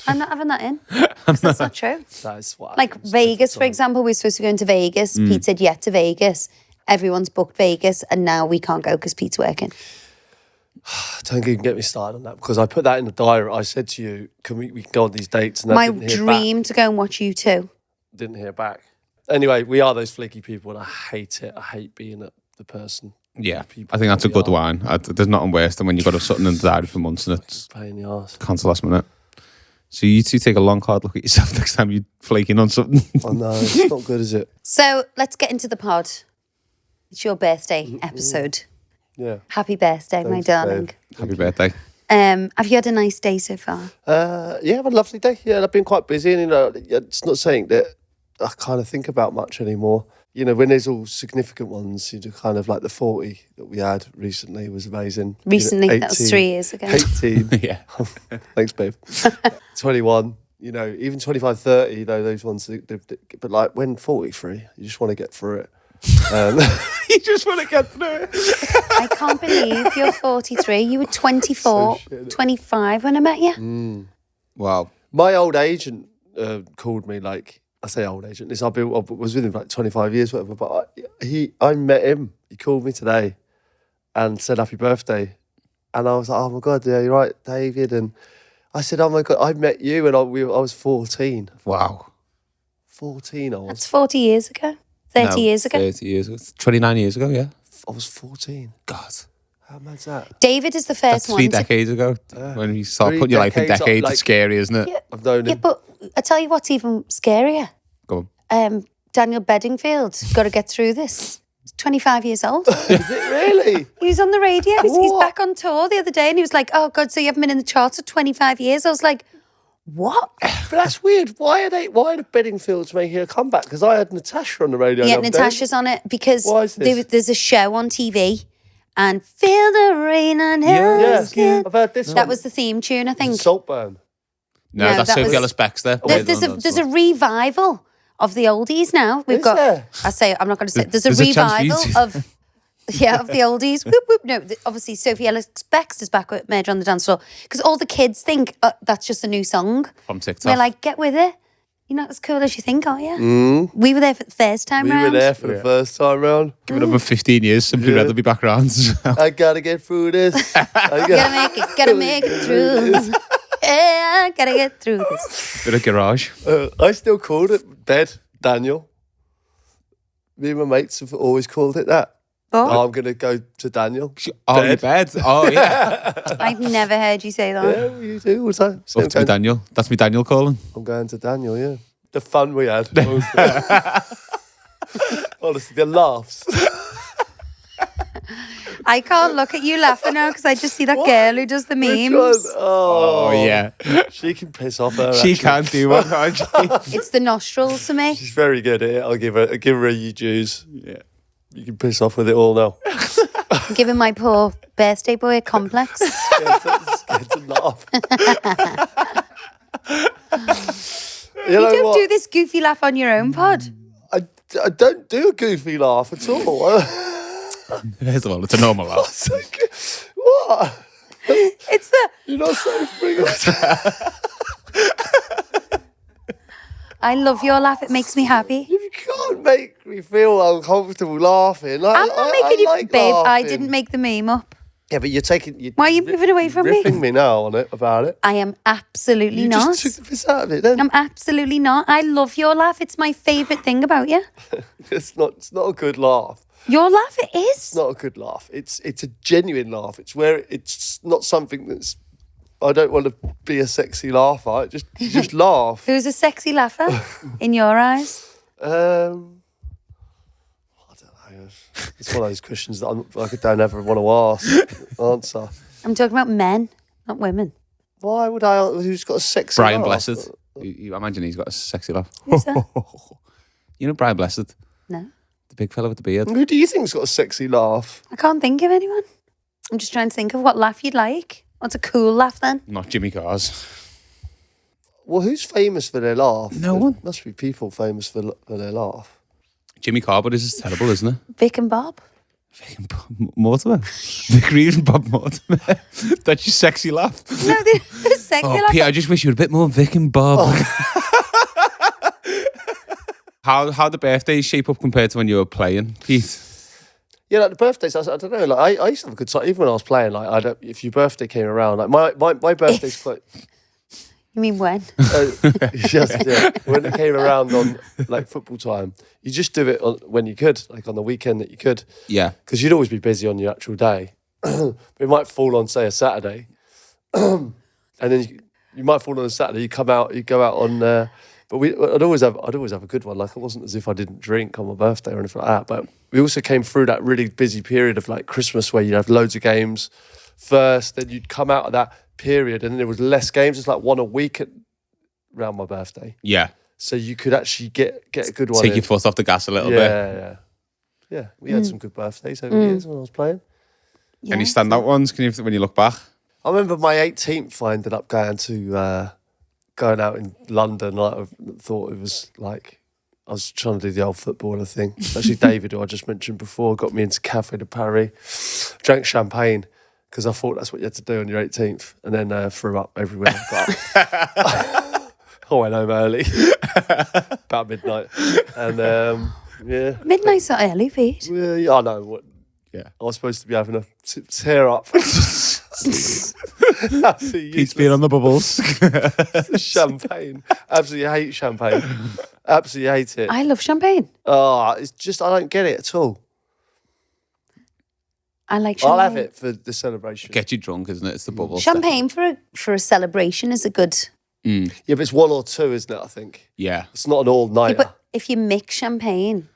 I'm not having that in. That's not true. That's what. Like Vegas, for example, we were supposed to go into Vegas. Pete said yeah to Vegas. Everyone's booked Vegas, and now we can't go because Pete's working. Don't even get me started on that, because I put that in the diary. I said to you, we can go on these dates, and I My didn't hear dream to go and watch you too. Didn't hear back. Anyway, we are those flaky people, and I hate it. I hate being the person. Yeah, People I think that's a we good are. wine. There's nothing worse than when you've got something in the diary for months and it's Pain in the arse. cancel last minute. So you two take a long, hard look at yourself next time you're flaking on something. I know, it's not good, is it? So let's get into the pod. It's your birthday episode. Yeah. Happy birthday, my Thanks, darling. babe. Happy birthday. Have you had a nice day so far? Yeah, I've had a lovely day. Yeah, I've been quite busy, and it's not something that I kind of think about much anymore. You know, when there's all significant ones, you do kind of like the 40 that we had recently was amazing. Recently, You know, that was 3 years ago. 18. Yeah. Thanks, babe. 21, even 25, 30, though, those ones, but like when 43, you just want to get through it. You just want to get through it. I can't believe you're 43. You were 24, 25 when I met you. Wow. My old agent called me, like, I say old agent, I was with him for like 25 years, whatever, but I met him. He called me today and said happy birthday. And I was like, oh my God, yeah, you're right, David. And I said, oh my God, I met you when I was 14. Wow. 14 I was. That's 40 years ago. 30 years ago. 30 years ago. 29 years ago, yeah. I was 14. God. How mad's that? David is the first That's one. 3 decades ago. When you start 3 putting your life in decades, decades, like- it's scary, isn't it? Yeah. I've known Yeah, him. but I tell you what's even scarier. Go on. Daniel Bedingfield, got to get through this. He's 25 years old. Is it really? He was on the radio. He's What? back on tour the other day, and he was like, oh, God, so you haven't been in the charts for 25 years? I was like, what? But that's weird. Why are the Bedingfields making a comeback? Because I had Natasha on the radio. Yeah, the other day. Natasha's on it because Why is this? there's a show on TV, and Feel the Rain on Yeah, Your Skin. I've heard this one. That was the theme tune, I think. Saltburn. No, No, that's that Sophie was- Ellis Bextor. There's a revival of the oldies now. We've Is got. there? I'm not going to say. There's a There's a chance for you revival to- of. Yeah, of the oldies. Whoop, whoop. No, obviously Sophie Ellis Bextor's back with Murder on the Dance Floor because all the kids think that's just a new song. From TikTok. We're like, get with it. You're not as cool as you think, are you? We were there for the first time We round. were there for the first time round. Giving up for 15 years, simply rather be back around as well. I gotta get through this. Gotta make it through. Yeah, gotta get through this. Bit of garage. I still called it bed, Daniel. Me and my mates have always called it that. Oh, I'm gonna go to Daniel. Oh, your bed. Oh, yeah. I've never heard you say that. Yeah, you do all the time. So Up to me, Daniel. That's me, Daniel calling. I'm going to Daniel, yeah. The fun we had. Honestly, the laughs. I can't look at you laughing now because I just see that girl who does the Which one? memes. Oh, Oh, yeah. She can piss off her. She actually. can't do one, can't she? It's the nostrils for me. She's very good at it. I'll give her you dues. Yeah. You can piss off with it all now. I'm giving my poor birthday boy a complex. Scared to laugh. You You know don't what? do this goofy laugh on your own pod. I don't do a goofy laugh at all. First of all, it's a normal laugh. It's like, what? It's the You're not so free. I love your laugh. It makes me happy. You can't make me feel uncomfortable laughing. I'm not making you, like babe. I laughing. didn't make the meme up. Yeah, but you're taking. Why are you moving away from me? ripping me now on it about it. I am absolutely You not. just took the piss out of it. Then I'm absolutely not. I love your laugh. It's my favourite thing about you. it's not a good laugh. Your laugh, it is. It's not a good laugh. It's a genuine laugh. It's where it's not something that's. I don't want to be a sexy laugher. You just laugh. Who's a sexy laugher in your eyes? I don't know. It's one of those questions that I don't ever want to answer. I'm talking about men, not women. Why would I? Who's got a sexy Brian laugh? Blessed. I imagine he's got a sexy laugh. Who's that? You know Brian Blessed? No. The big fella with the beard. Who do you think's got a sexy laugh? I can't think of anyone. I'm just trying to think of what laugh you'd like. What's a cool laugh then? Not Jimmy Carr's. Well, who's famous for their laugh? No There one. must be people famous for their laugh. Jimmy Carr, but this is terrible, isn't it? Vic and Bob. Vic and Bob Mortimer. Vic Reed and Bob Mortimer. That's your sexy laugh. No, they're sexy Oh, laugh. Pete, I just wish you were a bit more Vic and Bob. How the birthdays shape up compared to when you were playing, Pete? Yeah, like the birthdays. I don't know. Like I used to have a good time, even when I was playing. Like if your birthday came around, like my birthday's quite. You mean when? Yeah. When it came around on like football time, you just do it when you could, like on the weekend that you could. Yeah. Because you'd always be busy on your actual day. But it might fall on, say, a Saturday. And then you might fall on a Saturday, you go out on... but I'd always have a good one. Like, it wasn't as if I didn't drink on my birthday or anything like that. But we also came through that really busy period of like Christmas where you'd have loads of games first, then you'd come out of that period and then there was less games. It's like one a week around my birthday. Yeah. So you could actually get a good one Take in. your foot off the gas a little bit. Yeah. We had some good birthdays over the years when I was playing. Yeah. Any standout ones? Can you, when you look back? I remember my 18th, I ended up going out in London. Like, I thought it was like, I was trying to do the old footballer thing. Actually, David, who I just mentioned before, got me into Café de Paris. Drank champagne because I thought that's what you had to do on your 18th. And then threw up everywhere. I went home early, about midnight. And yeah. Midnight's not early, Pete. Yeah, I know. What? Yeah. I was supposed to be having a tear up. Pete's being on the bubbles. Champagne. Absolutely hate champagne. Absolutely hate it. I love champagne. It's just, I don't get it at all. I like champagne. I'll have it for the celebration. Get you drunk, isn't it? It's the bubbles. Champagne for a celebration is a good... Yeah, but it's one or two, isn't it, I think? Yeah. It's not an all-nighter. But if you mix champagne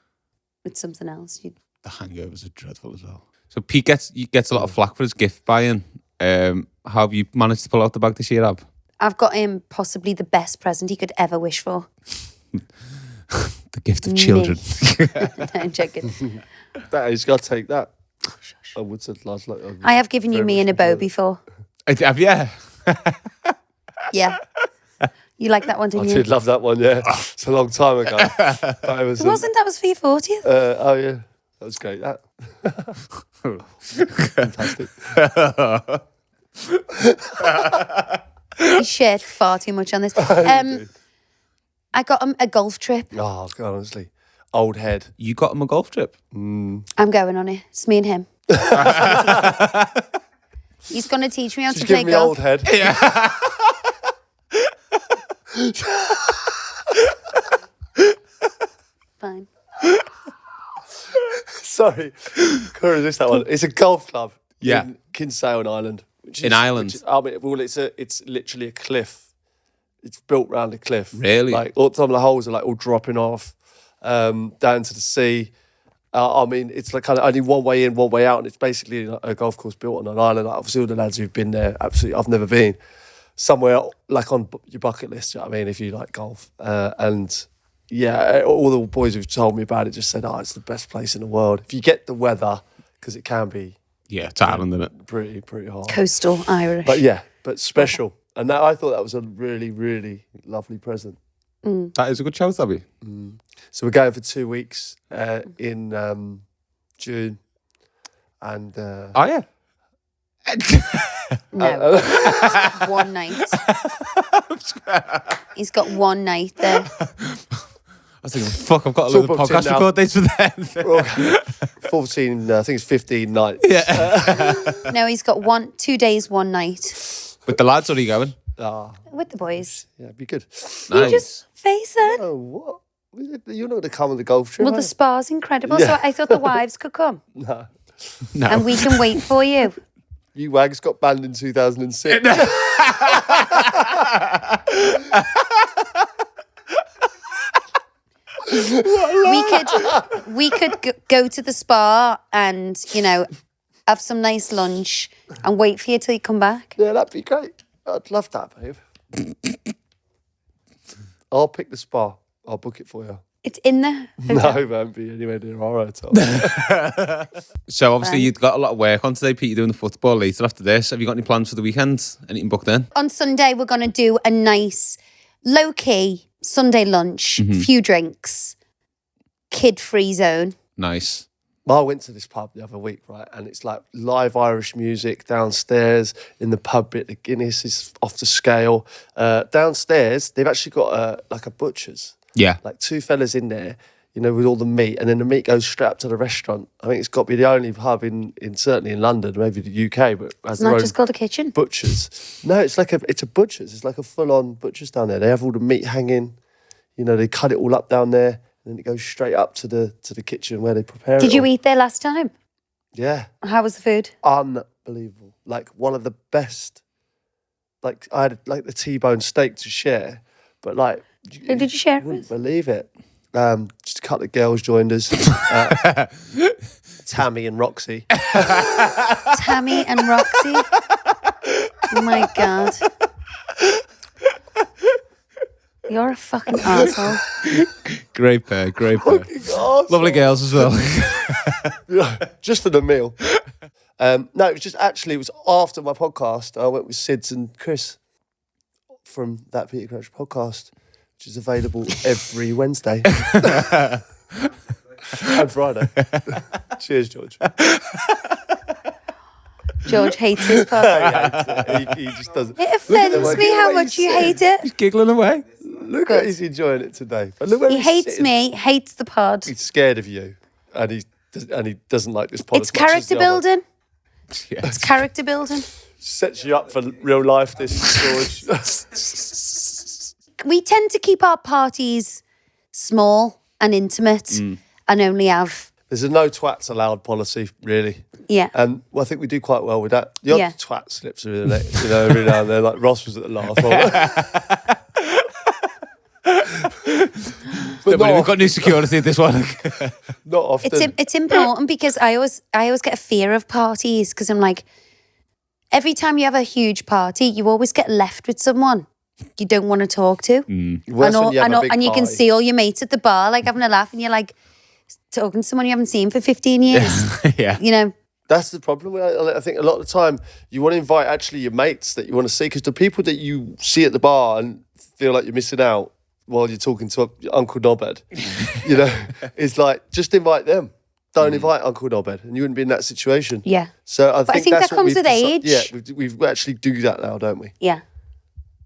with something else, you... The hangovers are dreadful as well. So Pete gets a lot of flack for his gift buying. How have you managed to pull out the bag this year, Ab? I've got him possibly the best present he could ever wish for. The gift of children. No, I'm joking. That is, got to take that. I would say last like. I have given you me and a bow before. Have you? Yeah. You like that one, I didn't you? did love that one, yeah. It's a long time ago. But it was, It wasn't. That was for your 40th. oh, yeah. That was great, that. Fantastic. You shared far too much on this. I got him a golf trip. Oh, God, honestly. Old head. You got him a golf trip? I'm going on it. It's me and him. He's going to teach me how Just to play give me golf. old head. Yeah. Fine. Sorry. Couldn't resist that one. It's a golf club. Yeah. In Kinsale Island. In Ireland? It's literally a cliff. It's built round a cliff. Really? Like, all some of the holes are like all dropping off down to the sea. It's like kind of only one way in, one way out, and it's basically a golf course built on an island. Like, obviously, all the lads who've been there, absolutely, I've never been. Somewhere like on your bucket list, you know what I mean, if you like golf. And yeah, all the boys who've told me about it just said, it's the best place in the world. If you get the weather, because it can be Yeah, it's Ireland, isn't it? pretty hard. Coastal Irish. But special. And I thought that was a really, really lovely present. That is a good choice, Abbey. So we're going for 2 weeks in June. And Oh, yeah. No. One night. He's got one night there. I was thinking, fuck, I've got a It's load all of booked in podcast now. record dates for them. 14, I think it's 15 nights. Yeah. No, he's got 2 days, one night. With the lads, or are you going? With the boys. Yeah, it'd be good. You Nice. just face it. Oh, what? You're not going to come on the golf trip, Well, are the you? spa's incredible, Yeah. so I thought the wives could come. No. No. And we can wait for you. You wags got banned in 2006. we could go to the spa and, you know, have some nice lunch and wait for you till you come back. Yeah, that'd be great. I'd love that, babe. I'll pick the spa. I'll book it for you. It's in there. No, it won't be anywhere near our hotel. So obviously you've got a lot of work on today, Pete. You're doing the football later after this. Have you got any plans for the weekend? Anything booked in? On Sunday, we're going to do a nice, low-key Sunday lunch, few drinks, kid-free zone. Nice. I went to this pub the other week, right, and it's like live Irish music downstairs in the pub bit. The Guinness is off the scale. Downstairs, they've actually got like a butcher's. Yeah. Like two fellas in there, you know, with all the meat, and then the meat goes straight up to the restaurant. I think it's got to be the only pub in certainly in London, maybe the UK, but has It's their not own just called a kitchen. butchers. No, it's a butcher's. It's like a full-on butcher's down there. They have all the meat hanging. You know, they cut it all up down there, and then it goes straight up to the kitchen where they prepare it. Did you all. eat there last time? Yeah. How was the food? Unbelievable. Like one of the best. Like I had like the T-bone steak to share, but like Who did you share it wouldn't with? believe it. Just a couple of girls joined us. Tammy and Roxy. Tammy and Roxy. Oh my God. You're a fucking asshole. Great pair, great pair. Awesome. Lovely girls as well. Just for the meal. No, it was after my podcast. I went with Sids and Chris from that Peter Crouch podcast, which is available every Wednesday and Friday. Cheers, George. George hates his podcast. He just doesn't. It offends me how much you hate it. He's giggling away. Look at he's enjoying it today. But look where He he's hates sitting. me, hates the pod. He's scared of you, and he doesn't like this podcast. It's character building. Yeah. It's character building. Sets you up for real life, this George. We tend to keep our parties small and intimate and only have, There's a no twats allowed policy, really. yeah. And I think we do quite well with that. The odd Yeah. twat slips through the net, you know, every now and then. Like Ross was at the last one. Don't worry, we've got new security at this one. Not often. It's important because I always get a fear of parties because I'm like, every time you have a huge party, you always get left with someone you don't want to talk to. Worse when you have a big and you can party. see all your mates at the bar like having a laugh and you're like talking to someone you haven't seen for 15 years. Yeah. You know, That's the problem. I think a lot of the time you want to invite actually your mates that you want to see, because the people that you see at the bar and feel like you're missing out while you're talking to Uncle Knobhead, you know, it's like, just invite them. Don't invite Uncle Knobhead, and you wouldn't be in that situation. yeah. So I I think think that's that what comes we've with age. Yeah, we actually do that now, don't we? Yeah.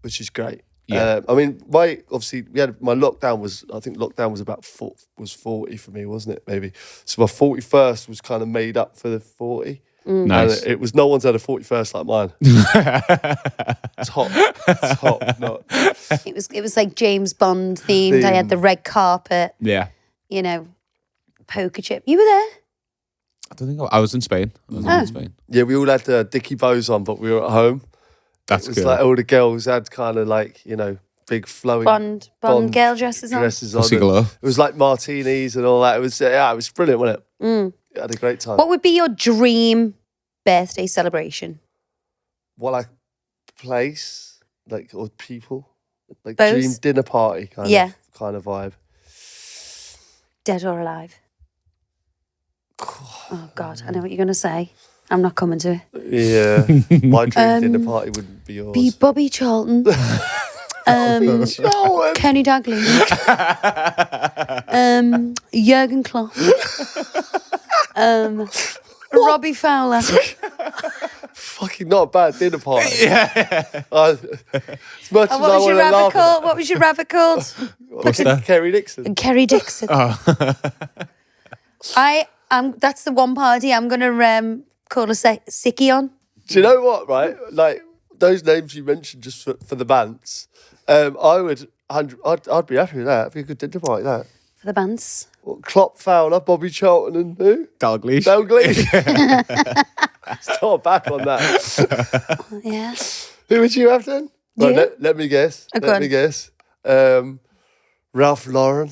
Which is great. Yeah. I mean, my lockdown was, I think lockdown was about 40 for me, wasn't it? Maybe. So my 41st was kind of made up for the 40. Nice. And it was, no one's had a 41st like mine. Top. Not. It was like James Bond themed. I had the red carpet, Yeah. you know, poker chip. You were there? I don't think I was in Spain. In Spain. Yeah, we all had Dickie bows on, but we were at home. That's It was good. like all the girls had kind of like, you know, big flowing Bond girl dresses on. dresses on. Pussy And galore. it was like martinis and all that. It was brilliant, wasn't it? I had a great time. What would be your dream birthday celebration? What, like place, like, or people, like Both. dream dinner party kind of vibe. Dead or alive? Oh God, I know what you're gonna say. I'm not coming to it. Yeah, my dream dinner party wouldn't be yours. Be Bobby Charlton. Charlton. Kenny Dalglish. Jurgen Klopp. Robbie Fowler. Fucking not a bad dinner party. Yeah. As much as What I was your want to rabbit laugh called? What was your rabbit called? at that? Kerry Dixon. And Kerry Dixon. That's the one party I'm gonna call a sickie on. Do you know what, right? Like, those names you mentioned just for the bands, I'd be happy with that. It'd be a good dinner party, that. For the bands. What, Klopp, Fowler, Bobby Charlton and who? Dalglish. Dalglish. Start back on that. Yeah. Who would you have then? Well, You? let me guess. Oh, go Let on. me guess. Ralph Lauren.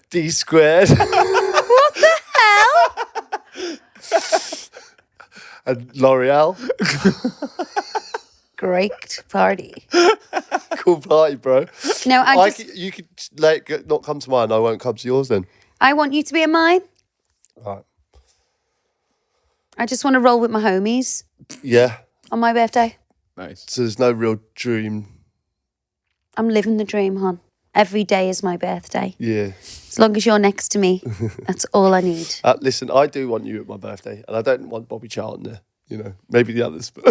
D squared. What the hell? And L'Oreal. Great party. Cool party, bro. No, You could not come to mine. I won't come to yours then. I want you to be in mine. All right. I just want to roll with my homies Yeah. on my birthday. Nice. So there's no real dream. I'm living the dream, hon. Every day is my birthday. Yeah. As long as you're next to me, that's all I need. Listen, I do want you at my birthday, and I don't want Bobby Charlton there. You know, maybe the others. But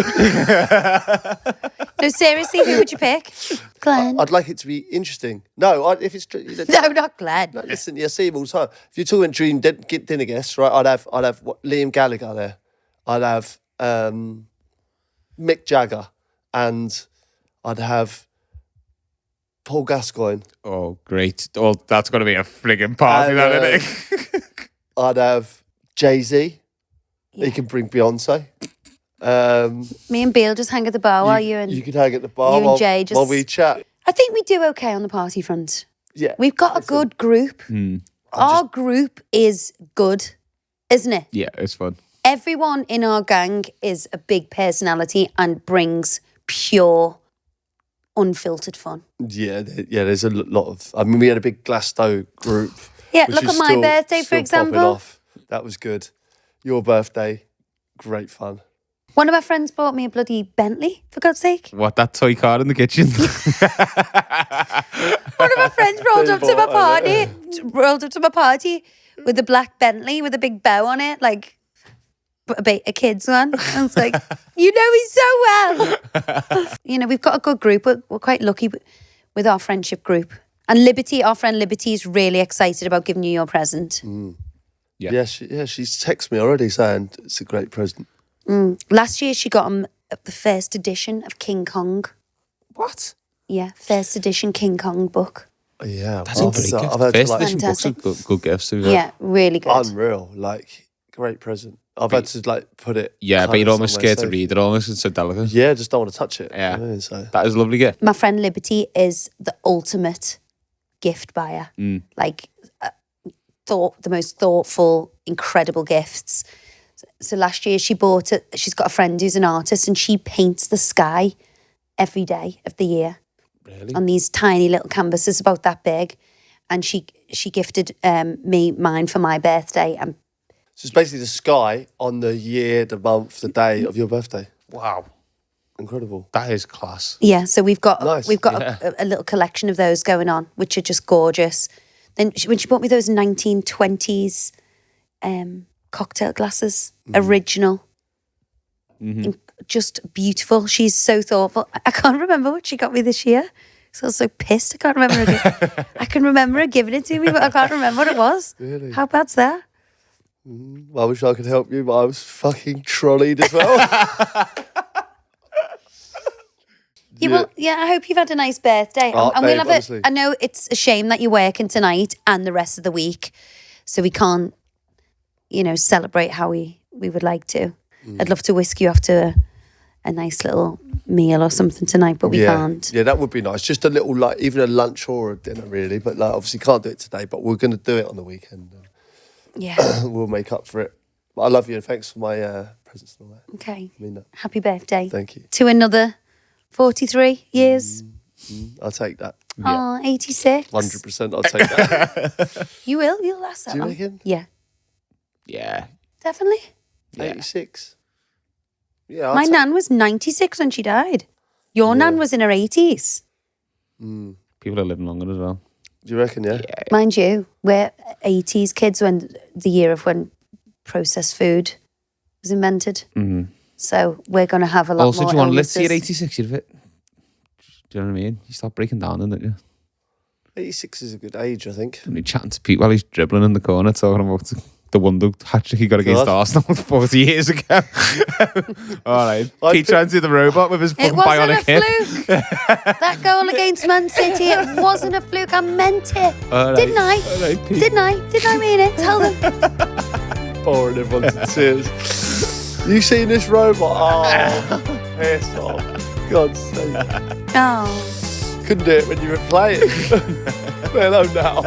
No, seriously, who would you pick? Glenn? I'd like it to be interesting. No, if it's No, not Glenn. No, listen, I see him all the time. If you're talking dream dinner guests, right? I'd have Liam Gallagher there. I'd have Mick Jagger, and I'd have Paul Gascoigne. Oh, great. Oh, that's going to be a frigging party, And, isn't it? I'd have Jay-Z. Yeah. He can bring Beyonce. Me and Beale just hang at the bar while you could hang at the bar you and Jay just- while we chat. I think we do okay on the party front. Yeah. We've got a good group. Our group is good, isn't it? Yeah, it's fun. Everyone in our gang is a big personality and brings pure, unfiltered fun. Yeah, there's a lot of... I mean, we had a big Glasto group. Yeah, which look is at my still- birthday, for still popping example. off. That was good. Your birthday, great fun. One of my friends bought me a bloody Bentley, for God's sake. What, that toy car in the kitchen? One of my friends rolled up to my party with a black Bentley with a big bow on it, like a kid's one. I was like, you know me so well. You know, we've got a good group. We're quite lucky with our friendship group. And Liberty, our friend Liberty, is really excited about giving you your present. Yeah. She's texted me already saying it's a great present. Last year, she got him the first edition of King Kong. What? Yeah, first edition King Kong book. Yeah, That's a great gift. I've heard First like edition books are good gifts. Yeah, really good. unreal, like great present. I've had to like put it. Yeah, but kind you're of almost somewhere scared to safe. read it almost. It's so delicate. Yeah, just don't want to touch it. Yeah. You know, so. That is a lovely gift. My friend Liberty is the ultimate gift buyer. Like, the most thoughtful, incredible gifts. So last year she's got a friend who's an artist and she paints the sky every day of the year. Really? On these tiny little canvases about that big. And she gifted mine for my birthday. And So it's basically the sky on the year, the month, the day of your birthday. Wow. Incredible. That is class. yeah, so we've got Nice. a little collection of those going on, which are just gorgeous. Then when she bought me those 1920s cocktail glasses, original, just beautiful. She's so thoughtful. I can't remember what she got me this year. So I was so pissed. I can't remember her. I can remember her giving it to me, but I can't remember what it was. Really? How bad's that? Well, I wish I could help you, but I was fucking trolleyed as well. Yeah, well, yeah, I hope you've had a nice birthday. Oh, And we'll babe, have honestly. I know it's a shame that you're working tonight and the rest of the week, so we can't, celebrate how we would like to. I'd love to whisk you off to a nice little meal or something tonight, but we can't. Yeah, that would be nice. Just a little, like, even a lunch or a dinner, really. But like, obviously can't do it today, but we're going to do it on the weekend. Yeah. We'll make up for it. But I love you and thanks for my presents and all that. Okay. I mean that. Happy birthday. Thank you. To another 43 years. I'll take that. Oh, 86. 100% I'll take that. You will. You'll last that Do you long. reckon? Yeah, Yeah. definitely. Yeah. 86. Yeah, I'll My take- nan was 96 when she died. Your nan was in her 80s. People are living longer as well. Do you reckon, yeah? Mind you, we're 80s kids when the year of when processed food was invented. So we're going to have a lot Also, more do you want to live to illnesses. your 86? You'd have it. Do you know what I mean? You start breaking down, don't you? 86 is a good age, I think. And you're chatting to Pete while he's dribbling in the corner, talking about the wonder hat-trick he got against God. Arsenal 40 years ago. All right. Pete trying to do the robot with his It fucking wasn't a bionic hip. fluke. That goal against Man City, it wasn't a fluke. I meant it. All right. Didn't I? All right, Pete. Didn't I? Didn't I mean it? Tell them. Boring everyone to tears. You seen this robot? Oh, piss off. God's sake. Oh. couldn't do it when you were playing. Hello now.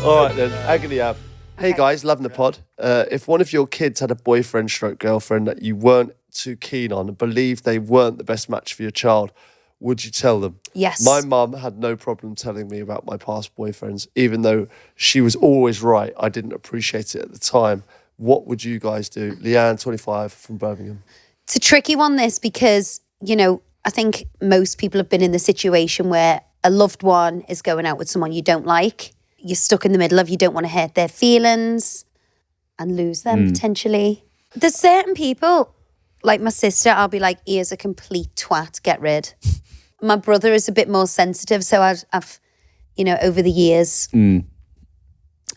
All right then, Agony Ab. Hey Okay. guys, loving the pod. If one of your kids had a boyfriend stroke girlfriend that you weren't too keen on and believed they weren't the best match for your child, would you tell them? Yes. My mum had no problem telling me about my past boyfriends, even though she was always right. I didn't appreciate it at the time. What would you guys do? Leanne, 25, from Birmingham. It's a tricky one, this, because, you know, I think most people have been in the situation where a loved one is going out with someone you don't like. You're stuck in the middle of, you don't want to hurt their feelings and lose them potentially. There's certain people, like my sister, I'll be like, he is a complete twat, get rid. My brother is a bit more sensitive, so I've you know, over the years,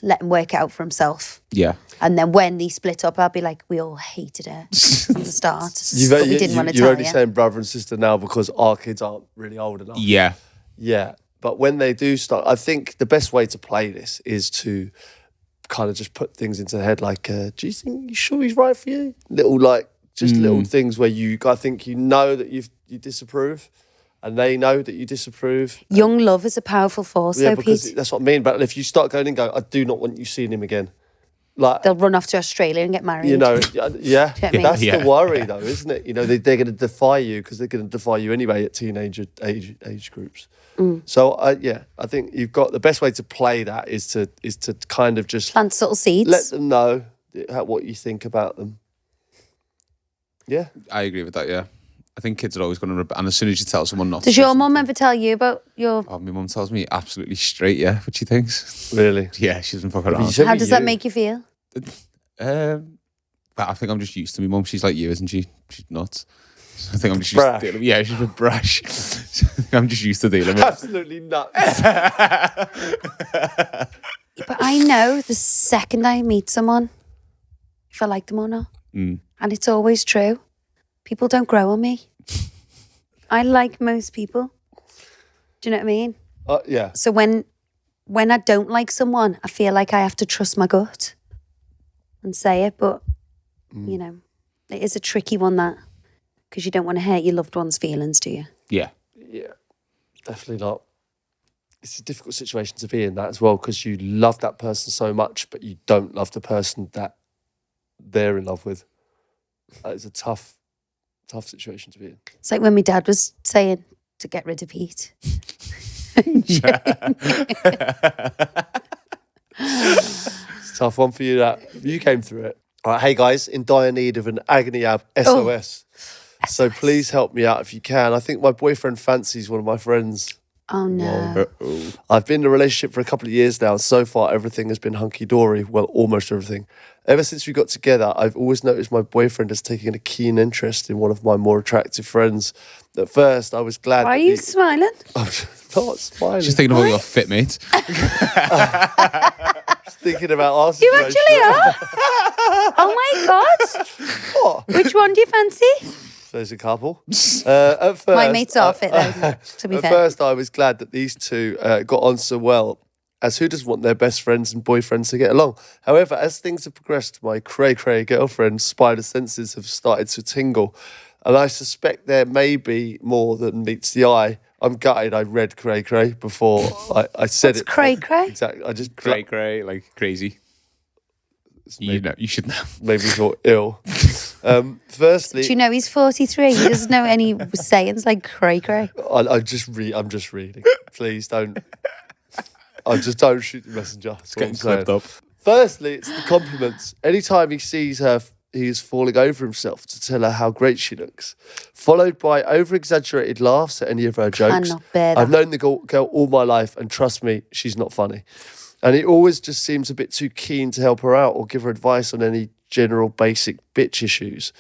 let him work it out for himself. Yeah. And then when they split up, I'll be like, we all hated her from the start. But we didn't want to You're tell only you. saying brother and sister now because our kids aren't really old enough. Yeah. Yeah. But when they do start, I think the best way to play this is to kind of just put things into the head like, do you sure he's right for you? Little little things where I think you know that you disapprove and they know that you disapprove. Young love is a powerful force, Yeah, though, because Pete. that's what I mean. But if you start going and go, I do not want you seeing him again. Like, They'll run off to Australia and get married. you know, yeah, what I mean? that's Yeah. the worry though, isn't it? You know, they're going to defy you because they're going to defy you anyway at teenager age groups. So I think you've got the best way to play that is to kind of just Plant subtle seeds. let them know what you think about them. Yeah. I agree with that, yeah. I think kids are always going to... And as soon as you tell someone not to... Does do your mum something- ever tell you about your... Oh, my mum tells me absolutely straight, yeah, what she thinks. Really? Yeah, she doesn't fuck You around. said How me does that you. make you feel? But I think I'm just used to my mum. She's like you, isn't she? She's nuts. So I think I'm just Brash. used to dealing. Yeah, she's a bit brash. So I think I'm just used to dealing with it. Absolutely nuts. But I know the second I meet someone, if I like them or not. And it's always true. People don't grow on me. I like most people. Do you know what I mean? Yeah. So when I don't like someone, I feel like I have to trust my gut and say it. But, you know, it is a tricky one, that, because you don't want to hurt your loved one's feelings, do you? Yeah. Yeah. Definitely not. It's a difficult situation to be in, that as well, because you love that person so much, but you don't love the person that they're in love with. That is a tough situation to be in. It's like when my dad was saying to get rid of Pete. It's a tough one for you. That you came through it. All right, hey guys, in dire need of an Agony Ab SOS. So please help me out if you can. I think my boyfriend fancies one of my friends. Oh, no. I've been in a relationship for a couple of years now. So far, everything has been hunky-dory. Well, almost everything. Ever since we got together, I've always noticed my boyfriend has taken a keen interest in one of my more attractive friends. At first, I was glad. Why are that you smiling? I'm not smiling. She's thinking about your fit mate. thinking about our You situation. actually are? Oh, my God. What? Which one do you fancy? There's a couple. At first, My mates are fit, though, to be At fair. first, I was glad that these two got on so well, as who doesn't want their best friends and boyfriends to get along? However, as things have progressed, my cray-cray girlfriend's spider senses have started to tingle, and I suspect there may be more than meets the eye. I'm gutted I read cray-cray before I said What's it. cray-cray? Exactly. I just Cray, like crazy. You know, you should know. made me feel ill. Firstly, Do you know he's 43? He doesn't know any sayings like cray-cray. I'm just reading. Please don't. Don't shoot the messenger. That's what I'm Getting saying. clipped up. Firstly, it's the compliments. Anytime he sees her, he is falling over himself to tell her how great she looks, followed by over-exaggerated laughs at any of her jokes. Cannot bear that. I've known the girl all my life, and trust me, she's not funny. And he always just seems a bit too keen to help her out or give her advice on any general basic bitch issues.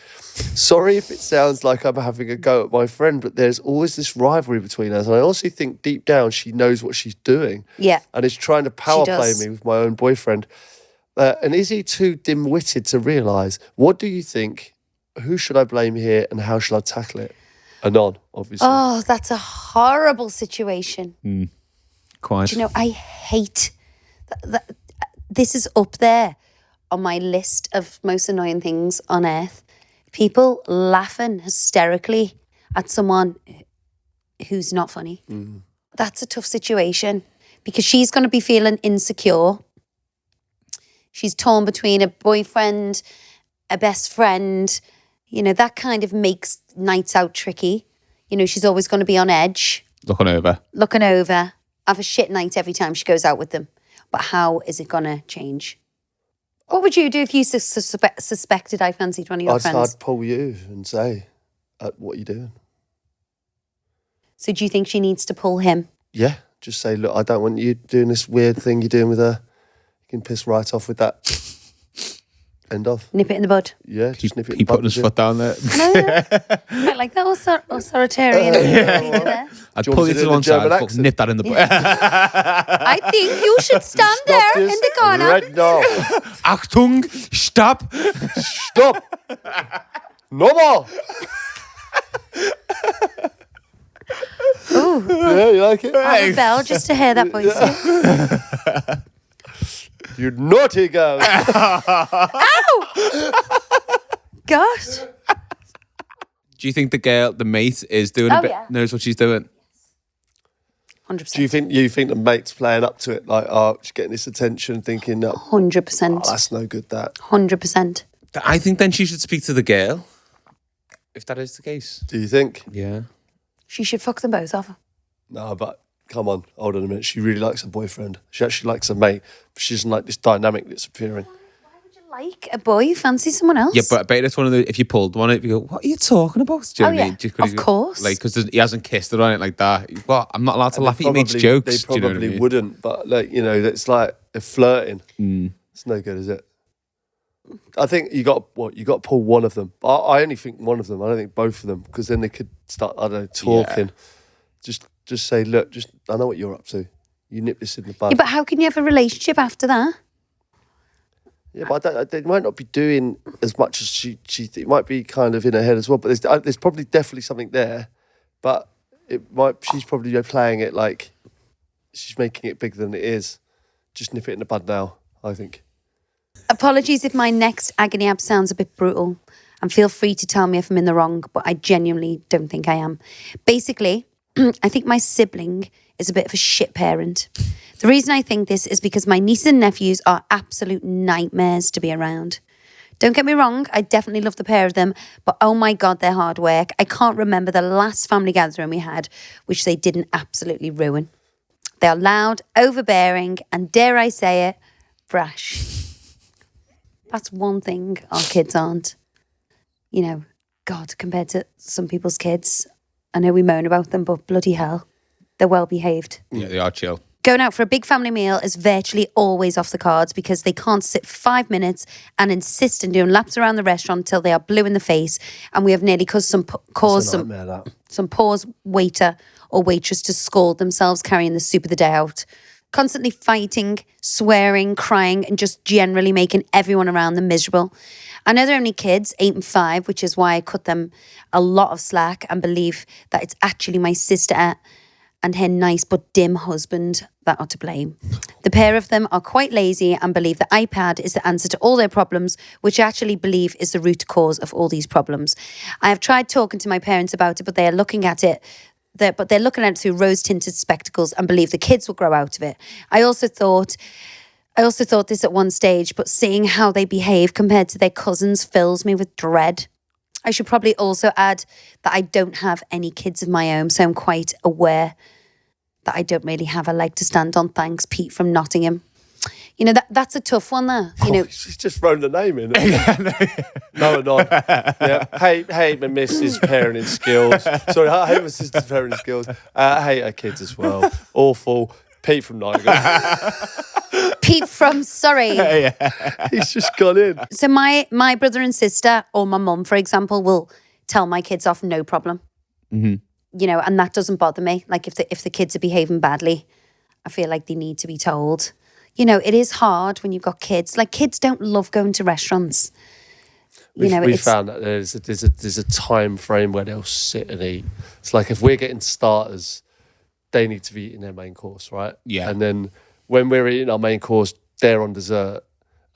Sorry if it sounds like I'm having a go at my friend, but there's always this rivalry between us. And I also think deep down she knows what she's doing. Yeah. And is trying to power play does. me with my own boyfriend. And is he too dim-witted to realise? What do you think? Who should I blame here and how shall I tackle it? Anon, obviously. Oh, that's a horrible situation. Quite. Do you know, I hate that. This is up there on my list of most annoying things on earth. People laughing hysterically at someone who's not funny. That's a tough situation because she's going to be feeling insecure. She's torn between a boyfriend, a best friend. You know, that kind of makes nights out tricky. You know, she's always going to be on edge. Looking over. Have a shit night every time she goes out with them. But how is it going to change? What would you do if you suspected I fancied one of your friends? I'd pull you and say, what are you doing? So do you think she needs to pull him? Yeah, just say, look, I don't want you doing this weird thing you're doing with her. You can piss right off with that. End of. Nip it in the bud. Yeah, just nip it in the Keep bud. putting his foot down there. Quite like that authoritarian. I'd Do you pull want you to to do one the German side, fuck, accent? nip that in the butt. I think you should stand there in the corner. Right now. Achtung, stop. Stop. No more. Ooh, Yeah, you like it? have a bell just to hear that voice. You naughty girl. God. Do you think the mate is doing Oh, a bit, yeah. knows what she's doing? 100%. Do you think the mate's playing up to it? Like, oh, she's getting this attention, thinking, no, 100%. that's no good, that. 100%. I think then she should speak to the girl. If that is the case. Do you think? Yeah. She should fuck them both off. No, but come on, hold on a minute. She really likes her boyfriend. She actually likes her mate. But she doesn't like this dynamic that's appearing. Like a boy who fancies someone else? Yeah, but I bet it's one of the, if you pulled one, you go, what are you talking about? Do you know what I mean? Just 'cause Of course. Like, because he hasn't kissed her on it like that. What? I'm not allowed to laugh at your mate's jokes. They do you know probably what I mean? wouldn't, but like, you know, it's like they're flirting. It's no good, is it? I think you got to pull one of them. I only think one of them. I don't think both of them, because then they could start, I don't know, talking. Just say, look, I know what you're up to. You nip this in the bud. Yeah, but how can you have a relationship after that? Yeah, but they might not be doing as much as she it might be kind of in her head as well. But there's probably definitely something there. But she's probably playing it like she's making it bigger than it is. Just nip it in the bud now, I think. Apologies if my next agony ab sounds a bit brutal. And feel free to tell me if I'm in the wrong, but I genuinely don't think I am. Basically, I think my sibling is a bit of a shit parent. The reason I think this is because my nieces and nephews are absolute nightmares to be around. Don't get me wrong, I definitely love the pair of them, but oh my God, they're hard work. I can't remember the last family gathering we had, which they didn't absolutely ruin. They are loud, overbearing, and dare I say it, brash. That's one thing our kids aren't. You know, God, compared to some people's kids, I know we moan about them, but bloody hell, they're well behaved. Yeah, they are chill. Going out for a big family meal is virtually always off the cards because they can't sit for 5 minutes and insist on doing laps around the restaurant until they are blue in the face. And we have nearly caused some poor waiter or waitress to scald themselves carrying the soup of the day out. Constantly fighting, swearing, crying, and just generally making everyone around them miserable. I know they're only kids, 8 and 5, which is why I cut them a lot of slack and believe that it's actually my sister and her nice but dim husband that are to blame. The pair of them are quite lazy and believe the iPad is the answer to all their problems, which I actually believe is the root cause of all these problems. I have tried talking to my parents about it, but they are looking at it through rose-tinted spectacles and believe the kids will grow out of it. I also thought this at one stage, but seeing how they behave compared to their cousins fills me with dread. I should probably also add that I don't have any kids of my own, so I'm quite aware that I don't really have a leg to stand on. Thanks, Pete from Nottingham. You know, that's a tough one there. You know, She's just thrown the name in. No, not. Yeah. Hate my missus' parenting skills. Sorry, I hate my sister's parenting skills. I hate her kids as well. Awful. Pete from Nottingham. Pete from Surrey. He's just gone in. So my brother and sister, or my mum, for example, will tell my kids off, no problem. Mm-hmm. You know, and that doesn't bother me. Like if the kids are behaving badly, I feel like they need to be told. You know, it is hard when you've got kids. Like kids don't love going to restaurants. We found that there's a time frame where they'll sit and eat. It's like if we're getting starters, they need to be eating their main course, right? Yeah. And then when we're eating our main course, they're on dessert,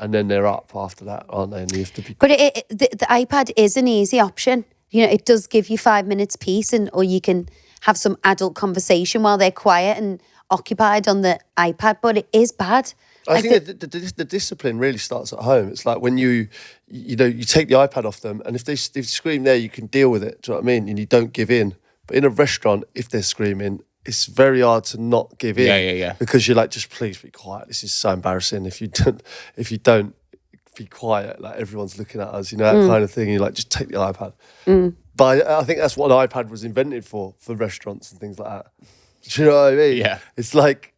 and then they're up after that, aren't they? And you have to be. But the iPad is an easy option. You know, it does give you 5 minutes peace, or you can have some adult conversation while they're quiet and occupied on the iPad. But it is bad. I think the discipline really starts at home. It's like when you take the iPad off them, and if they scream there, you can deal with it. Do you know what I mean? And you don't give in. But in a restaurant, if they're screaming, it's very hard to not give in. Yeah. Because you're like, just please be quiet. This is so embarrassing. If you don't be quiet, like everyone's looking at us, that kind of thing. You're like, just take the iPad. But I think that's what an iPad was invented for restaurants and things like that. Do you know what I mean? Yeah. It's like,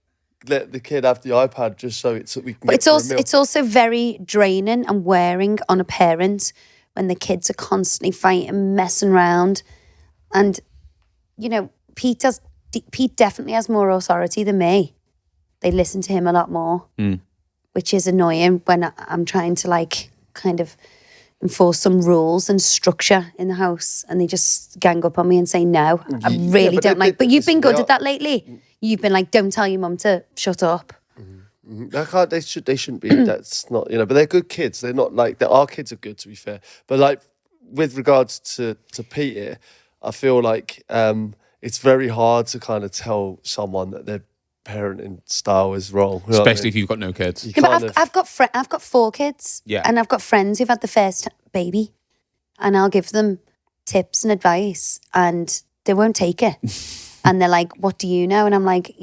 let the kid have the iPad just so we can. But it's also very draining and wearing on a parent when the kids are constantly fighting, messing around, and Pete definitely has more authority than me. They listen to him a lot more, which is annoying when I'm trying to kind of enforce some rules and structure in the house, and they just gang up on me and say no. I really don't like. But you've been good at that lately. You've been like, don't tell your mum to shut up. They shouldn't be. That's not, but they're good kids. They're not like our kids are good, to be fair. But like with regards to Pete here, I feel like it's very hard to kind of tell someone that their parenting style is wrong, Especially if you've got no kids. But I've got 4 kids, Yeah. and I've got friends who've had the first baby, and I'll give them tips and advice, and they won't take it. And they're like, what do you know? And I'm like,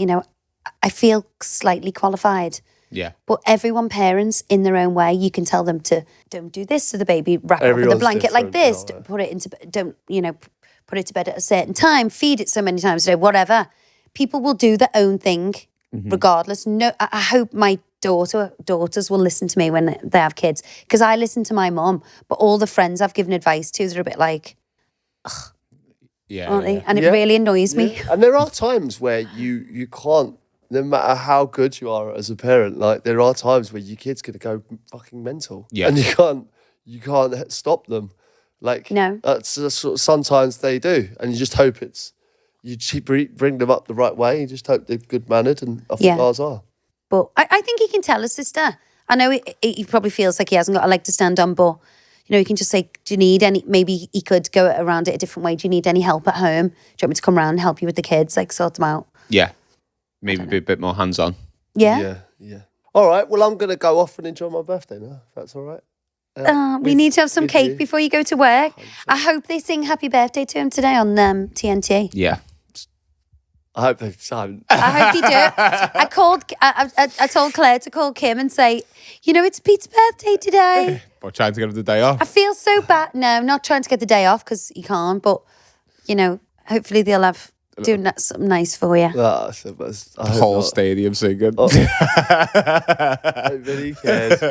I feel slightly qualified. Yeah. But everyone parents in their own way. You can tell them to don't do this to the baby, wrap it up with a blanket like this, put it put it to bed at a certain time, feed it so many times a day, whatever. People will do their own thing regardless. No, I hope my daughters will listen to me when they have kids, because I listen to my mum, but all the friends I've given advice to, they're a bit like, ugh. Yeah, aren't they? And it really annoys me. And there are times where you can't, no matter how good you are as a parent, like there are times where your kid's gonna go fucking mental. Yeah. And you can't stop them. Like No. that's sometimes they do, and you just hope you bring them up the right way. You just hope they're good mannered, and I think ours are. But I think he can tell his sister. I know he probably feels like he hasn't got a leg to stand on, but he can just say, do you need any, maybe he could go around it a different way. Do you need any help at home? Do you want me to come around and help you with the kids, sort them out? Yeah. Maybe be a bit more hands-on. Yeah. Yeah. All right, well, I'm going to go off and enjoy my birthday now, if that's all right. We need to have some cake you. before you go to work. I hope they sing happy birthday to him today on TNT. Yeah. I hope they've signed. I hope you do. I told Claire to call Kim and say, it's Pete's birthday today. Or trying to get him the day off. I feel so bad. No, not trying to get the day off because you can't, but, hopefully they'll have doing something nice for you. The whole stadium singing. Oh. Nobody cares.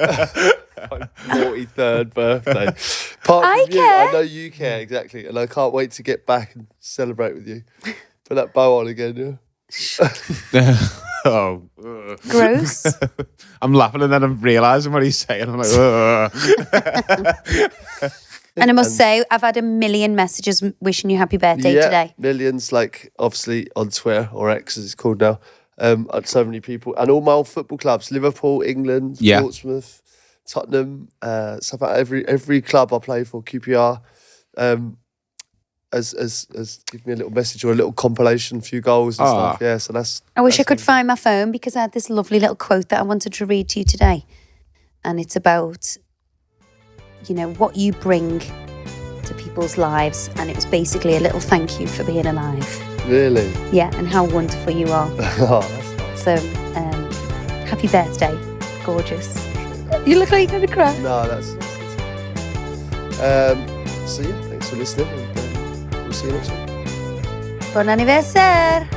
My 43rd birthday. Apart from you, care. I know you care, exactly. And I can't wait to get back and celebrate with you. Put that bow on again, yeah? Oh. Gross. I'm laughing and then I'm realising what he's saying. I'm like, ugh. And I must say, I've had a million messages wishing you happy birthday today. Millions, obviously on Twitter, or X as it's called now. So many people. And all my old football clubs, Liverpool, England, Portsmouth, Tottenham, stuff like every club I play for, QPR, as give me a little message or a little compilation, a few goals and stuff. Yeah, so that's. I wish I could find my phone because I had this lovely little quote that I wanted to read to you today, and it's about, what you bring to people's lives, and it was basically a little thank you for being alive. Really? Yeah, and how wonderful you are. Oh, that's nice. So, happy birthday, gorgeous. You look like you're gonna cry. No, that's so yeah, thanks for listening. And, we'll see you next week. Bon anniversaire!